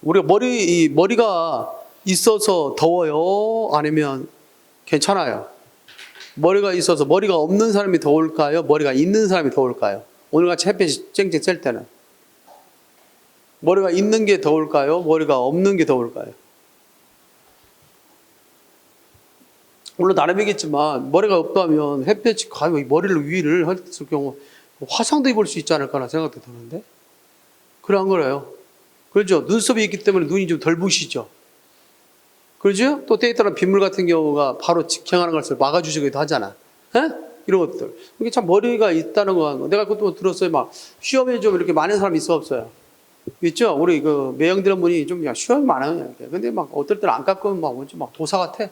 우리가 머리가 있어서 더워요? 아니면 괜찮아요? 머리가 있어서 머리가 없는 사람이 더울까요? 머리가 있는 사람이 더울까요? 오늘같이 햇빛이 쨍쨍 셀 때는 머리가 있는 게 더울까요? 머리가 없는 게 더울까요? 물론 나름이겠지만 머리가 없다면 햇빛이 가면 머리를 위를 할 경우 화상도 입을 수 있지 않을까라는 생각도 드는데 그래 안 그래요? 그렇죠? 눈썹이 있기 때문에 눈이 좀 덜 부시죠? 그렇죠? 또 때에 따라 빗물 같은 경우가 바로 직행하는 것을 막아주시기도 하잖아. 에? 이런 것들. 이게 참 머리가 있다는 거. 내가 그것도 들었어요. 막 시험에 좀 이렇게 많은 사람이 있어 없어요? 있죠? 우리 그 매형들은 분이 좀 시험이 많아요. 근데 막 어떨 때는 안 깎으면 막 도사 같아. 에?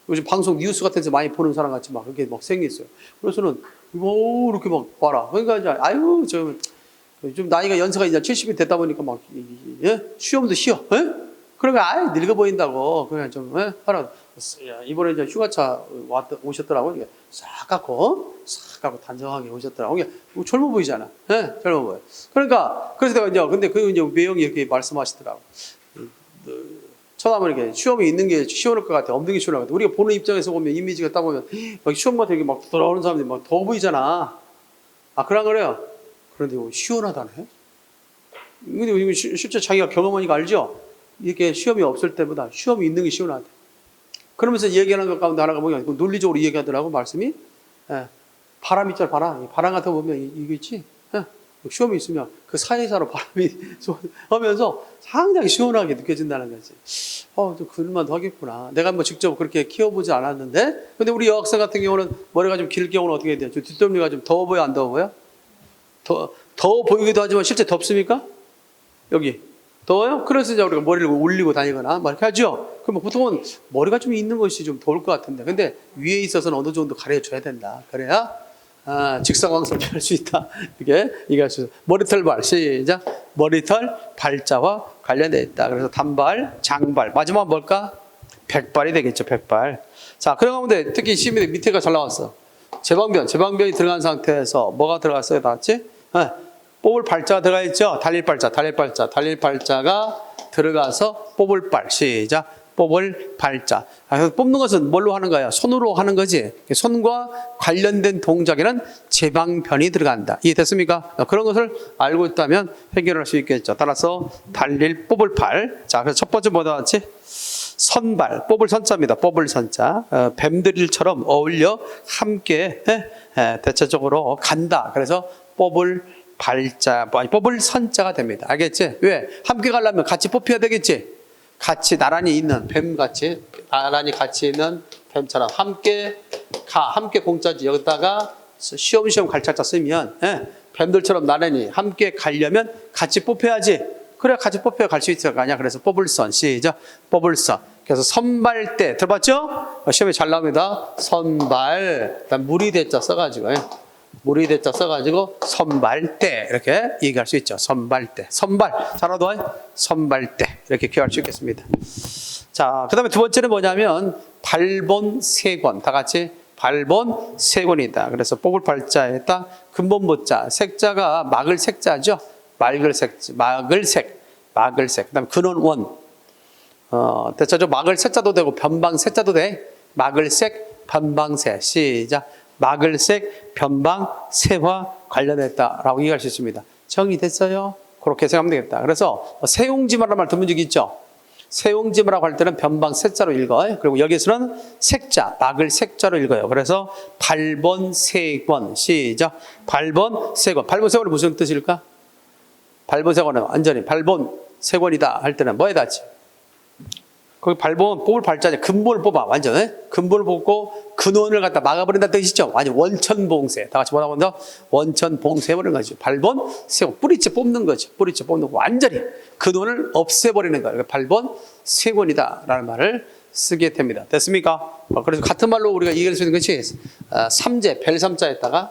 요즘 방송 뉴스 같은 데서 많이 보는 사람 같이 막 그렇게 막 생겼어요. 그래서는 이렇게 막 봐라. 그러니까 이제 아유 좀 나이가 연세가 이제 70이 됐다 보니까 막 시험도 쉬어. 그러면 아예 늙어 보인다고 그냥 좀 하라. 이번에 이제 휴가차 오셨더라고. 싹 깎고 단정하게 오셨더라고. 젊어 보이잖아. 젊어 보여. 그러니까 그래서 내가 이제 근데 그 이제 매형이 이렇게 말씀하시더라고. 쳐다보면 이렇게 시험이 있는 게 시원할 것 같아. 없는 게 시원할 것 같아. 우리가 보는 입장에서 보면 이미지가 딱 보면 막 시험만 되게 막 돌아오는 사람들이 막 더워 보이잖아. 아, 그런 거래요. 그런데 시원하다네. 근데 이거 실제 자기가 경험하니까 알죠? 이렇게 시험이 없을 때보다 시험이 있는 게 시원하대. 그러면서 얘기하는 것 가운데 하나가 뭐냐? 논리적으로 얘기하더라고, 말씀이. 바람 있잖아, 바람. 바람 같은 거 보면 이거 있지? 시험이 있으면 그 사이사로 바람이 하면서 상당히 시원하게 느껴진다는 거지. 좀 그럴만도 하겠구나. 내가 뭐 직접 그렇게 키워보지 않았는데. 근데 우리 여학생 같은 경우는 머리가 좀 길 경우는 어떻게 돼요? 좀 뒷덜미가 좀 더워 보여, 안 더워 보여? 더워 보이기도 하지만 실제 덥습니까? 여기. 더워요? 그래서 이제 우리가 머리를 올리고 다니거나 막 이렇게 하죠? 그럼 보통은 머리가 좀 있는 것이 좀 더울 것 같은데. 근데 위에 있어서는 어느 정도 가려줘야 된다. 그래야 직사광선 펼 수 있다. 이게 얘기할 수 있어. 머리털발. 시작. 머리털 발자와 관련되어 있다. 그래서 단발, 장발. 마지막 뭘까? 백발이 되겠죠. 백발. 자, 그런 가운데 특히 시민의 밑에가 잘 나왔어. 제방변이 들어간 상태에서 뭐가 들어갔어요? 다 같이? 뽑을 발자가 들어가 있죠? 달릴 발자가 들어가서 뽑을 발. 시작. 뽑을 발자. 그래서 뽑는 것은 뭘로 하는 거야? 손으로 하는 거지. 손과 관련된 동작에는 제방변이 들어간다. 이해됐습니까? 그런 것을 알고 있다면 해결할 수 있겠죠. 따라서 뽑을 발. 자, 그래서 첫 번째 뭐다 같이? 선발. 뽑을 선자입니다. 뽑을 선자. 뱀들일처럼 어울려 함께 대체적으로 간다. 그래서 뽑을 발자, 뽑을 선자가 됩니다. 알겠지? 왜? 함께 가려면 같이 뽑혀야 되겠지? 같이 나란히 있는 뱀같이, 나란히 같이 있는 뱀처럼 함께 공짜지. 여기다가 쉬엄쉬엄 갈차자 쓰면, 뱀들처럼 나란히 함께 가려면 같이 뽑혀야지. 그래, 같이 뽑혀 갈 수 있을 거 아니야. 그래서 뽑을 선. 시작. 뽑을 선. 그래서 선발대. 들어봤죠? 시험에 잘 나옵니다. 선발. 그다음 무리대자 써가지고. 무리대자 써가지고 선발대. 이렇게 얘기할 수 있죠. 선발대. 선발. 잘하도 선발대. 이렇게 기억할 수 있겠습니다. 자, 그 다음에 두 번째는 뭐냐면 발본 세권. 다 같이 발본 세권이다. 그래서 뽑을 발자에다 근본 보자. 색자가 막을 색자죠. 막을 색. 그다음 근원 원. 대체적으로 막을 색자도 되고 변방 색자도 돼. 막을 색, 변방세. 시작. 막을 색, 변방 세와 관련했다라고 얘기할 수 있습니다. 정의됐어요? 그렇게 생각하면 되겠다. 그래서 세용지마라는 말 들은 적 있죠? 세용지마라고 할 때는 변방 색자로 읽어요. 그리고 여기서는 색자, 막을 색자로 읽어요. 그래서 발본 세권. 시작. 발본 세권. 발본 세권이 무슨 뜻일까? 발본 세권은 완전히 발본 세권이다 할 때는 뭐에 닿지? 거기 발본 뽑을 발자에 근본을 뽑아. 완전 근본을 뽑고 근원을 갖다 막아버린다는 뜻이죠. 완전 원천봉쇄. 다 같이 뭐라고 한다? 원천봉쇄 해버리는 거죠. 발본 세권. 뿌리째 뽑는 거죠. 뿌리째 뽑는 거. 완전히 근원을 없애버리는 거예요. 발본 세권이다 라는 말을 쓰게 됩니다. 됐습니까? 그래서 같은 말로 우리가 이해할 수 있는 것이 삼재, 벨삼자에다가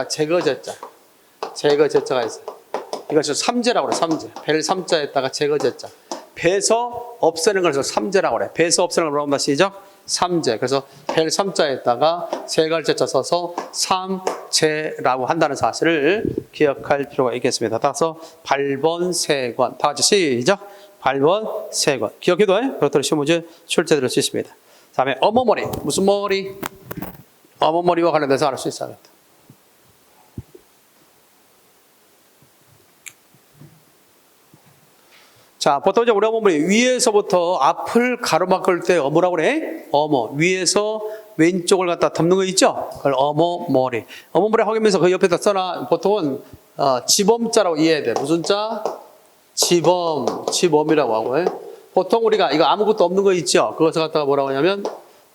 제거제자. 제거제자가 있어요. 이것을 삼재라고 그래. 삼재. 벨삼자에다가 제거제자. 배서 없애는 것을 삼재라고 그래. 배서 없애는 걸 뭐라고 한다? 시작. 삼재. 그래서 벨삼자에다가 제갈제자 써서 삼재라고 한다는 사실을 기억할 필요가 있겠습니다. 따라서 발본세권. 다 같이 시작. 발본세권. 기억해도 그것들을 시험 문제 출제될 수 있습니다. 다음에 어머머리. 무슨 머리? 어머머리와 관련돼서 알 수 있어요. 자, 보통 이제 우리 어머머리 위에서부터 앞을 가로막을 때 어머라고 그래? 어머. 위에서 왼쪽을 갖다 덮는 거 있죠? 그걸 어머머리. 어머머리 하면서 그 옆에다 써놔. 보통은 지범자라고 이해해야 돼. 무슨 자? 지범이라고 하고. 보통 우리가 이거 아무것도 없는 거 있죠? 그것을 갖다가 뭐라고 하냐면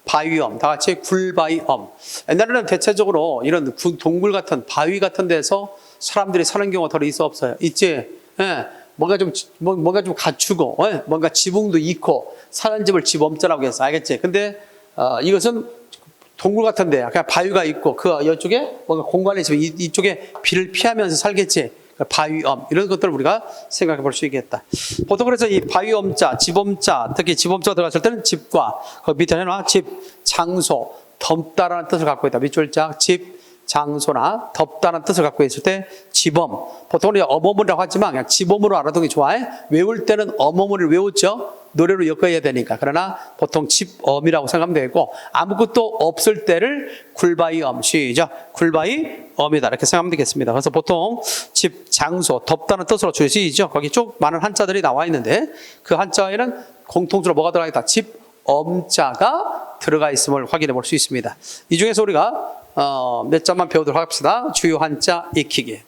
바위엄. 다 같이 굴바위엄. 옛날에는 대체적으로 이런 동굴 같은 바위 같은 데서 사람들이 사는 경우가 덜 있어 없어요? 있지? 예. 뭔가 좀 갖추고, 뭔가 지붕도 있고, 사는 집을 지범자라고 해서 알겠지? 근데, 이것은 동굴 같은데, 그냥 바위가 있고, 이쪽에 뭔가 공간이 있으면 이쪽에 비를 피하면서 살겠지? 바위엄. 이런 것들을 우리가 생각해 볼 수 있겠다. 보통 그래서 이 바위엄자, 지범자, 특히 지범자가 들어갔을 때는 집과, 그 밑에 해놔, 집, 장소, 덮다라는 뜻을 갖고 있다. 밑줄 짝, 집, 장소나 덮다는 뜻을 갖고 있을 때 지범. 보통은 어머머리라고 하지만 그냥 지범으로 알아두는 게 좋아해. 외울 때는 어머머리를 외웠죠. 노래로 엮어야 되니까. 그러나 보통 집엄이라고 생각하면 되고 아무것도 없을 때를 굴바위엄. 시작. 굴바위엄이다. 이렇게 생각하면 되겠습니다. 그래서 보통 집, 장소, 덮다는 뜻으로 줄시죠. 거기 쭉 많은 한자들이 나와 있는데 그 한자에는 공통적으로 뭐가 들어가 있다? 집, 엄자가 들어가 있음을 확인해 볼 수 있습니다. 이 중에서 우리가 몇 자만 배우도록 합시다. 주요 한자 익히기.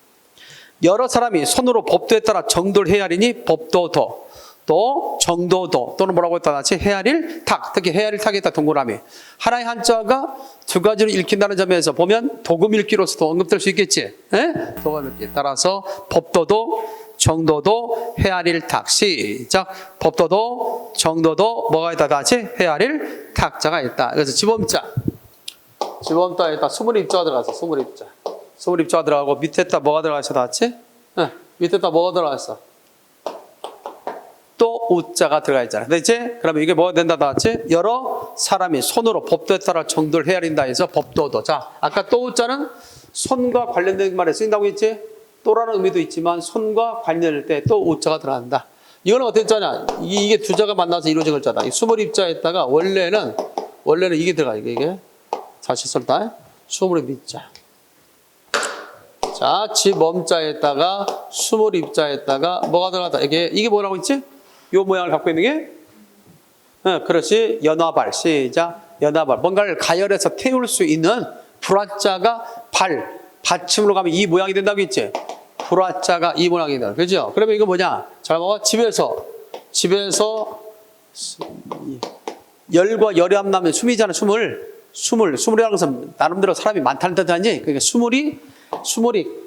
여러 사람이 손으로 법도에 따라 정도를 헤아리니 법도도, 또 정도도, 또는 뭐라고 했다 같이 헤아릴 탁. 특히 헤아릴 탁에 있다 동그라미. 하나의 한자가 두 가지로 읽힌다는 점에서 보면 도금 읽기로서도 언급될 수 있겠지. 도금 읽기. 따라서 법도도 정도도 헤아릴 탁. 시작. 법도도 정도도 뭐가 있다 같이 헤아릴 탁자가 있다. 그래서 지범자. 지범자에다 수문입자가 들어갔어. 수문입자가 들어가고 밑에다 뭐가 들어갔어? 다 같이? 밑에다 뭐가 들어갔어? 또 우자가 들어가 있잖아. 됐지? 그러면 이게 뭐가 된다? 다 같이? 여러 사람이 손으로 법도에 따라 정도를 헤아린다 해서 법도도. 자, 아까 또 우자는 손과 관련된 말에 쓰인다고 했지? 또라는 의미도 있지만 손과 관련될 때 또 우자가 들어간다. 이거는 어떤 자냐? 이게 두 자가 만나서 이루어진 글자다. 이 수문입자에다가 원래는 이게 들어가. 이게. 다시 쓸다. 수물입자. 자, 지범자에다가 수물입자에다가 뭐가 들어갔다. 이게 뭐라고 있지? 요 모양을 갖고 있는 게? 그렇지. 연화발. 시작. 연화발. 뭔가를 가열해서 태울 수 있는 불화자가 받침으로 가면 이 모양이 된다고 했지. 불화자가 이 모양이 된다. 그죠? 그러면 이거 뭐냐? 잘 봐봐. 집에서 열과 열이 안 나면 숨이잖아. 숨을이라는 것은 나름대로 사람이 많다는 뜻 아니지? 그러니까 수물이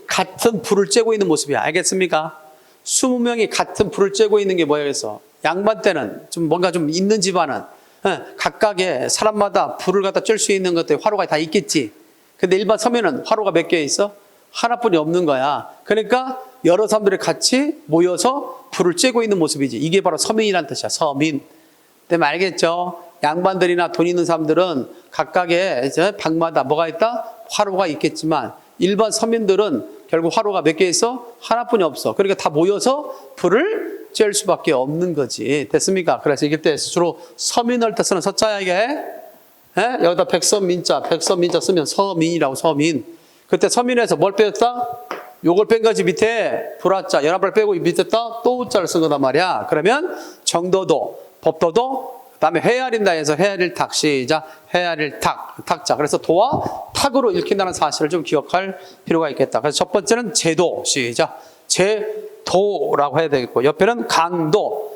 같은 불을 쬐고 있는 모습이야. 알겠습니까? 20명이 같은 불을 쬐고 있는 게 뭐야겠어? 양반 때는 좀 뭔가 좀 있는 집안은 각각의 사람마다 불을 갖다 쬐 수 있는 것들 화로가 다 있겠지. 근데 일반 서면은 화로가 몇 개 있어? 하나뿐이 없는 거야. 그러니까 여러 사람들이 같이 모여서 불을 쬐고 있는 모습이지. 이게 바로 서민이라는 뜻이야. 서민. 때문에 알겠죠? 양반들이나 돈 있는 사람들은 각각의 이제 방마다 뭐가 있다? 화로가 있겠지만 일반 서민들은 결국 화로가 몇 개 있어? 하나뿐이 없어. 그러니까 다 모여서 불을 쬐을 수밖에 없는 거지. 됐습니까? 그래서 이길 때 주로 서민을 뜻하는 서자야 이게. 여기다 백서민자 쓰면 서민이라고 서민. 그때 서민에서 뭘 빼었다? 요걸 뺀 거지. 밑에 불화자 연합을 빼고 밑에다 또자를 쓴 거단 말이야. 그러면 정도도 법도도 그다음에 헤아린다 해서 헤아릴 탁 시작 헤아릴 탁자. 그래서 도와 탁으로 읽힌다는 사실을 좀 기억할 필요가 있겠다. 그래서 첫 번째는 제도 시작 제도라고 해야 되겠고 옆에는 강도.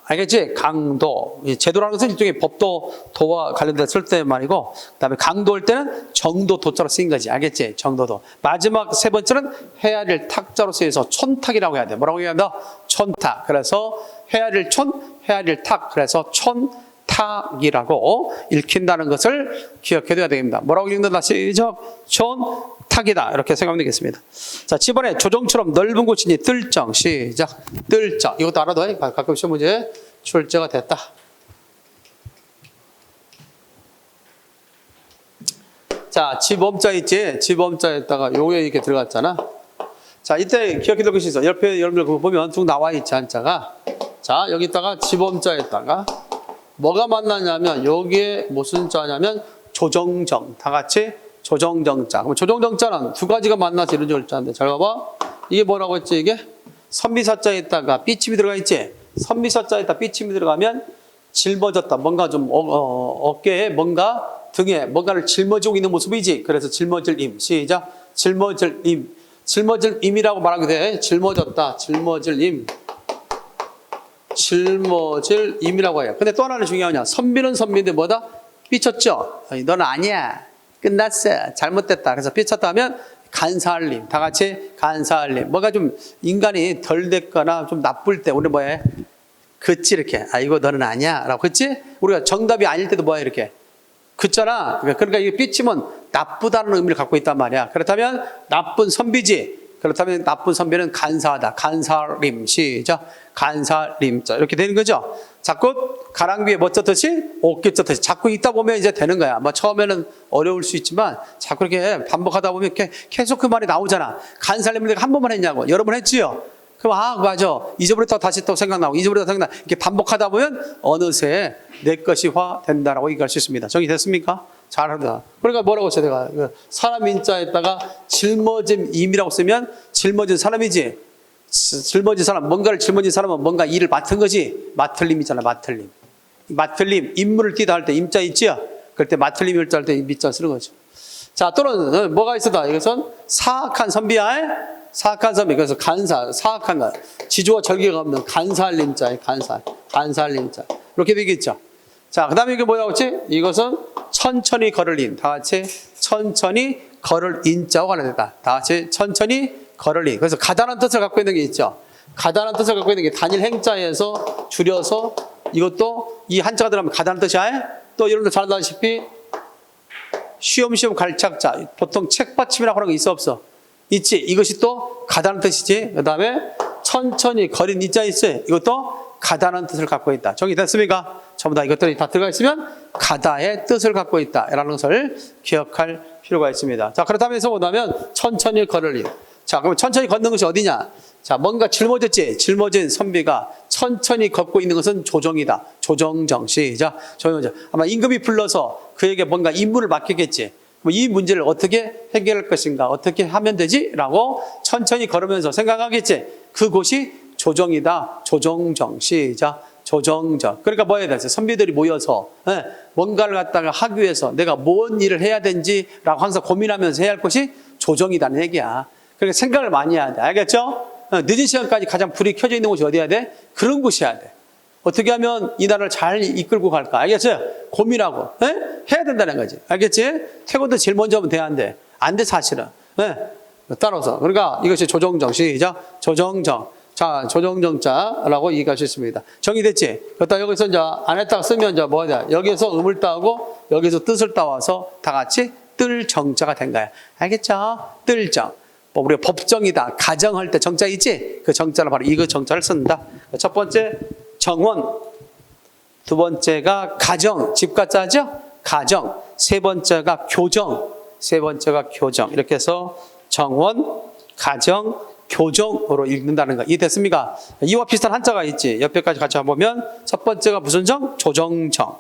알겠지? 강도. 제도라는 것은 일종의 법도 도와 관련돼서 쓸 때 말이고 그다음에 강도일 때는 정도 도자로 쓰인 거지. 알겠지? 정도도. 마지막 세 번째는 헤아릴 탁자로 쓰여서 촌탁이라고 해야 돼. 뭐라고 해야 한다? 촌탁. 그래서 헤아릴 헤아릴 탁. 그래서 촌탁이라고 읽힌다는 것을 기억해둬야 됩니다. 뭐라고 읽는다? 시작. 촌탁이다. 이렇게 생각하면 되겠습니다. 자, 집안에 조정처럼 넓은 곳이니 뜰정. 시작. 뜰정. 이것도 알아둬. 가끔 시험 문제 출제가 됐다. 자, 집엄자 있지? 집엄자에다가 요게 이렇게 들어갔잖아. 자, 이때 기억해둘 것이 있어. 옆에 여러분들 그거 보면 쭉 나와 있지, 한자가. 자, 여기다가 집엄자에다가 뭐가 만나냐면 여기에 무슨 자냐면 조정정. 다 같이 조정정자. 그럼 조정정자는 두 가지가 만나서 이루어질 자인데 잘 봐봐. 이게 뭐라고 했지 이게? 선미사자에다가 삐침이 들어가 있지? 선미사자에다 삐침이 들어가면 짊어졌다. 뭔가 좀 어깨에 뭔가 등에 뭔가를 짊어지고 있는 모습이지. 그래서 짊어질 임. 시작. 짊어질 임. 짊어질 임이라고 말하게 돼. 짊어졌다. 짊어질 임. 짊어질 임이라고 해요. 근데 또 하나는 중요하냐. 선비는 선비인데 뭐다? 삐쳤죠? 너는 아니야. 끝났어. 잘못됐다. 그래서 삐쳤다 하면 간사할림. 다 같이 간사할림. 뭐가 좀 인간이 덜 됐거나 좀 나쁠 때 우리 뭐해? 그치 이렇게. 이거 너는 아니야. 라고 그치? 우리가 정답이 아닐 때도 뭐야 이렇게. 그잖아. 그러니까 이게 삐치면 나쁘다는 의미를 갖고 있단 말이야. 그렇다면 나쁜 선비지. 그렇다면 나쁜 선비는 간사하다. 간사림. 시작. 간사림. 자, 이렇게 되는 거죠. 자꾸 가랑비에 뭐 쪘듯이 옷깃 쪘듯이 자꾸 있다 보면 이제 되는 거야. 뭐 처음에는 어려울 수 있지만 자꾸 이렇게 반복하다 보면 계속 그 말이 나오잖아. 간사림을 내가 한 번만 했냐고. 여러 번 했지요. 그럼 맞아. 잊어버렸다 다시 또 생각나고 잊어버렸다 생각나. 이렇게 반복하다 보면 어느새 내 것이화 된다라고 얘기할 수 있습니다. 정리됐습니까? 잘한다. 그러니까 뭐라고 했어요? 내가 사람 인자에다가 짊어짐 임이라고 쓰면 짊어진 사람이지. 짊어진 사람, 뭔가를 짊어진 사람은 뭔가 일을 맡은 거지. 맡을림이잖아. 맡을림. 맡을림, 임무를 띠다 할 때 임자 있지요? 그럴 때 맡을림 일자 할 때 임자 쓰는 거죠. 자, 또는 뭐가 있어다. 이것은 사악한 선비야. 사악한 선비. 그래서 간사, 사악한 것. 지조와 절개가 없는 간사할림자에 간사할림자. 이렇게 되겠죠. 자, 그 다음에 이게 뭐라고 했지? 이것은 천천히 걸을 인. 다 같이 천천히 걸을 인자와 관련되다. 다 같이 천천히 걸을 인. 그래서 가다란 뜻을 갖고 있는 게 있죠. 가다란 뜻을 갖고 있는 게 단일 행자에서 줄여서 이것도 이 한자가 들어가면 가다란 뜻이야. 또 여러분들 잘 아다시피 쉬엄쉬엄 갈착자. 보통 책받침이라고 하는 거 있어 없어? 있지. 이것이 또 가다란 뜻이지. 그 다음에 천천히 거린 이자 있어요. 이것도 가다는 뜻을 갖고 있다. 정리됐습니까? 전부 다 이것들이 다 들어가 있으면 가다의 뜻을 갖고 있다라는 것을 기억할 필요가 있습니다. 자, 그렇다면 해서 뭐냐면 천천히 걸을 일. 자, 그럼 천천히 걷는 것이 어디냐? 자, 뭔가 짊어졌지? 짊어진 선비가 천천히 걷고 있는 것은 조정이다. 조정정. 시작. 조정정. 아마 임금이 불러서 그에게 뭔가 임무를 맡기겠지. 이 문제를 어떻게 해결할 것인가? 어떻게 하면 되지? 라고 천천히 걸으면서 생각하겠지. 그곳이 조정이다. 조정정. 시작. 조정정. 그러니까 뭐 해야 되지? 선비들이 모여서 뭔가를 갖다가 하기 위해서 내가 뭔 일을 해야 되는지라고 항상 고민하면서 해야 할 것이 조정이라는 얘기야. 그러니까 생각을 많이 해야 돼. 알겠죠? 늦은 시간까지 가장 불이 켜져 있는 곳이 어디야 돼? 그런 곳이어야 돼. 어떻게 하면 이 나라를 잘 이끌고 갈까? 알겠죠? 고민하고 해야 된다는 거지. 알겠지? 태권도 제일 먼저 하면 돼야 안 돼. 안 돼 사실은. 따라서. 그러니까 이것이 조정정. 시작. 조정정. 자, 조정정자라고 얘기할 수 있습니다. 정의됐지? 그렇다 여기서 이제 안에다가 쓰면 이제 뭐냐? 여기서 음을 따고 여기서 뜻을 따와서 다 같이 뜰정자가 된 거야. 알겠죠? 뜰정. 뭐 우리가 법정이다. 가정할 때 정자 있지? 그 정자를 바로 이거 정자를 쓴다. 첫 번째 정원. 두 번째가 가정. 집가자죠? 가정. 세 번째가 교정. 세 번째가 교정. 이렇게 해서 정원, 가정, 교정으로 읽는다는 거. 이해됐습니까? 이와 비슷한 한자가 있지. 옆에까지 같이 한번 보면 첫 번째가 무슨 정? 조정정.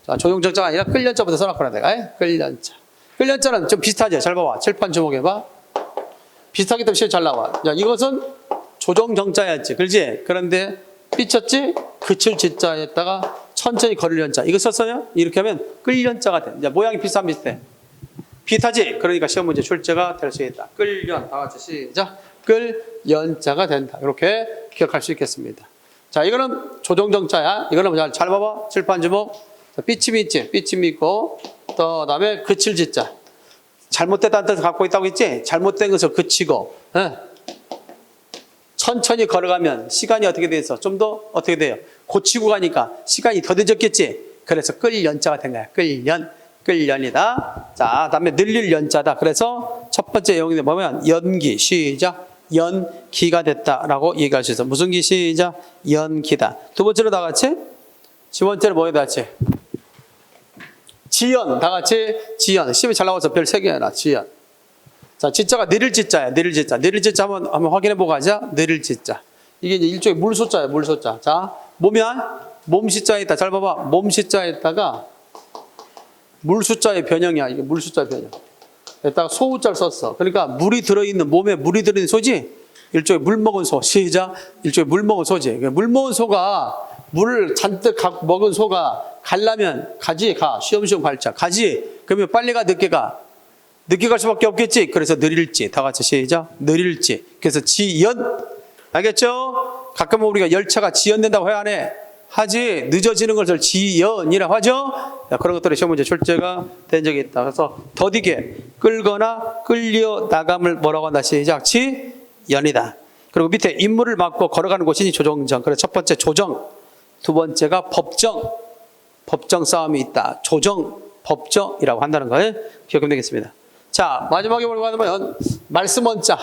자, 조정정자가 아니라 끌련자부터 써놓고 내가. 끌련자. 끌련자는 좀 비슷하죠. 잘 봐봐. 칠판 주목해봐. 비슷하기 때문에 시험 잘 나와. 야, 이것은 조정정자였지. 그렇지? 그런데 삐쳤지? 그칠 지자에다가 천천히 걸을 연자. 이거 썼어요? 이렇게 하면 끌련자가 돼. 이제 모양이 비슷해. 비슷하지? 그러니까 시험 문제 출제가 될 수 있다. 끌련. 다 같이 시작. 끌연자가 된다. 이렇게 기억할 수 있겠습니다. 자, 이거는 조정정자야. 이거는 잘 봐봐. 칠판 주목. 삐침이 있지? 삐침이 있고, 또 다음에 그칠 짓자. 잘못됐다는 뜻을 갖고 있다고 했지? 잘못된 것을 그치고, 천천히 걸어가면 시간이 어떻게 돼 있어? 좀 더 어떻게 돼요? 고치고 가니까 시간이 더 늦었겠지? 그래서 끌연자가 된 거야. 끌연이다. 자, 다음에 늘릴 연자다. 그래서 첫 번째 용이 뭐냐면 연기. 시작. 연기가 됐다라고 얘기할 수 있어. 무슨 기? 시작. 연기다. 두 번째로 다 같이. 두 번째로 뭐에 다 같이? 지연. 다 같이 지연. 시험이 잘 나와서 별 3개 해놔. 지연. 자, 지자가 느릴 지자야. 느릴 지자. 느릴 지자 한번 확인해 보고 가자. 느릴 지자. 이게 이제 일종의 물소자야. 물소자. 자, 뭐면 몸시자에 있다. 잘 봐봐. 몸시자에다가 물숫자의 변형이야. 이게 물숫자의 변형. 에다가 소우자를 썼어. 그러니까 물이 들어있는, 몸에 물이 들어있는 소지? 일종의 물 먹은 소. 시작. 일종의 물 먹은 소지. 물 먹은 소가, 물을 잔뜩 먹은 소가 가려면 가지, 가. 쉬엄쉬엄 갈자. 가지. 그러면 빨리 가, 늦게 가. 늦게 갈 수밖에 없겠지. 그래서 느릴지. 다 같이 시작. 느릴지. 그래서 지연. 알겠죠? 가끔 우리가 열차가 지연된다고 해야 안 해? 하지. 늦어지는 것을 지연이라고 하죠. 그런 것들이 시험 문제 출제가 된 적이 있다. 그래서 더디게 끌거나 끌려 나감을 뭐라고 한다. 시작. 지연이다. 그리고 밑에 인물을 맡고 걸어가는 곳이니 조정정. 그래서 첫 번째 조정. 두 번째가 법정. 법정 싸움이 있다. 조정, 법정이라고 한다는 걸 기억하면 되겠습니다. 자, 마지막에 뭐라고 하면 말씀 원자.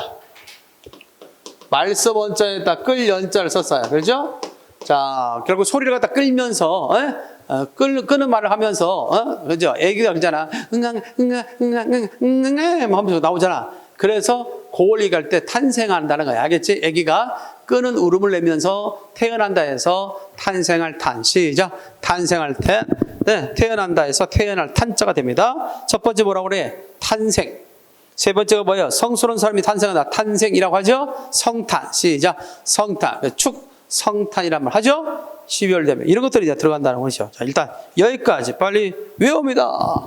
말씀 원자에다 끌 연자를 썼어요. 그렇죠? 자, 결국 소리를 갖다 끌면서, 끄는 말을 하면서, 그죠? 애기가 그러잖아. 하면서 나오잖아. 그래서 그걸 얘기할 때 탄생한다는 거야. 알겠지? 애기가 끄는 울음을 내면서 태어난다 해서 탄생할 탄. 시작. 탄생할 탄. 네, 태어난다 해서 태어날 탄자가 됩니다. 첫 번째 뭐라고 그래? 탄생. 세 번째가 뭐예요? 성스러운 사람이 탄생한다. 탄생이라고 하죠? 성탄. 시작. 성탄. 성탄이란 말 하죠? 12월 되면. 이런 것들이 이제 들어간다는 것이죠. 자, 일단 여기까지 빨리 외웁니다.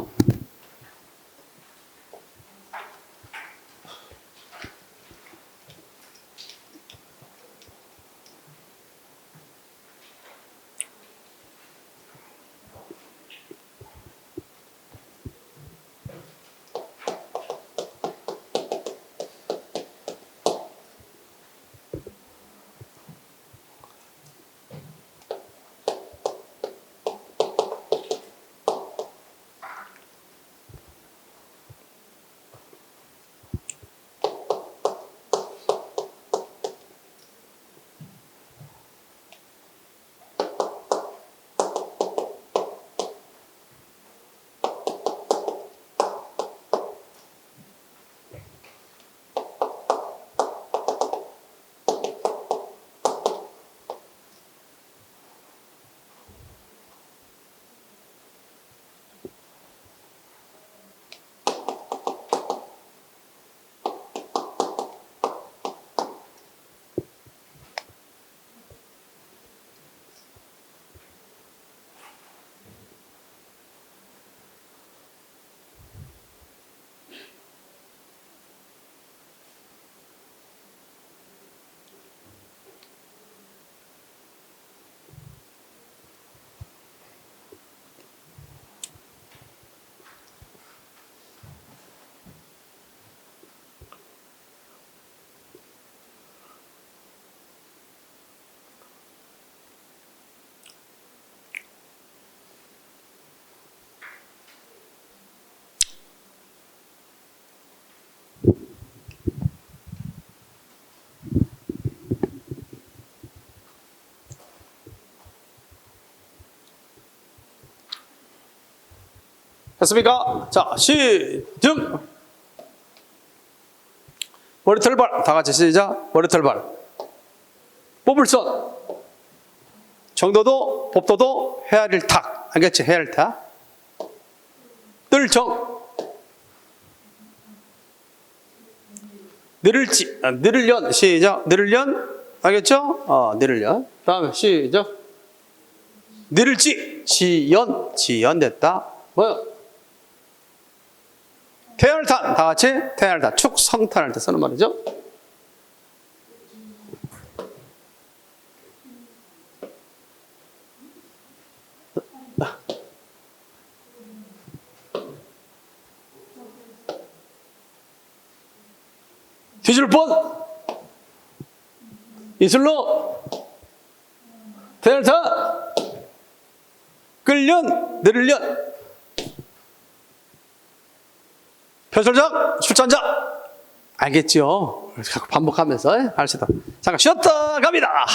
했습니까? 자, 시작! 머리털발. 다 같이 시작. 머리털발. 뽑을선. 정도도, 법도도, 헤아릴 탁. 알겠지? 헤아릴 탁. 뜰정. 늘을지, 늘을연. 시작. 늘을연. 알겠죠? 늘을연. 다음에 시작. 늘을지. 지연. 지연 됐다. 뭐야? 태열탄. 다 같이 태열탄. 축성탄할 때 쓰는 말이죠. 뒤질 뻔. 이슬로. 태열탄. 끌련. 늘을련. 표절작, 출전작. 알겠죠? 반복하면서 할 수 있다. 잠깐 쉬었다 갑니다.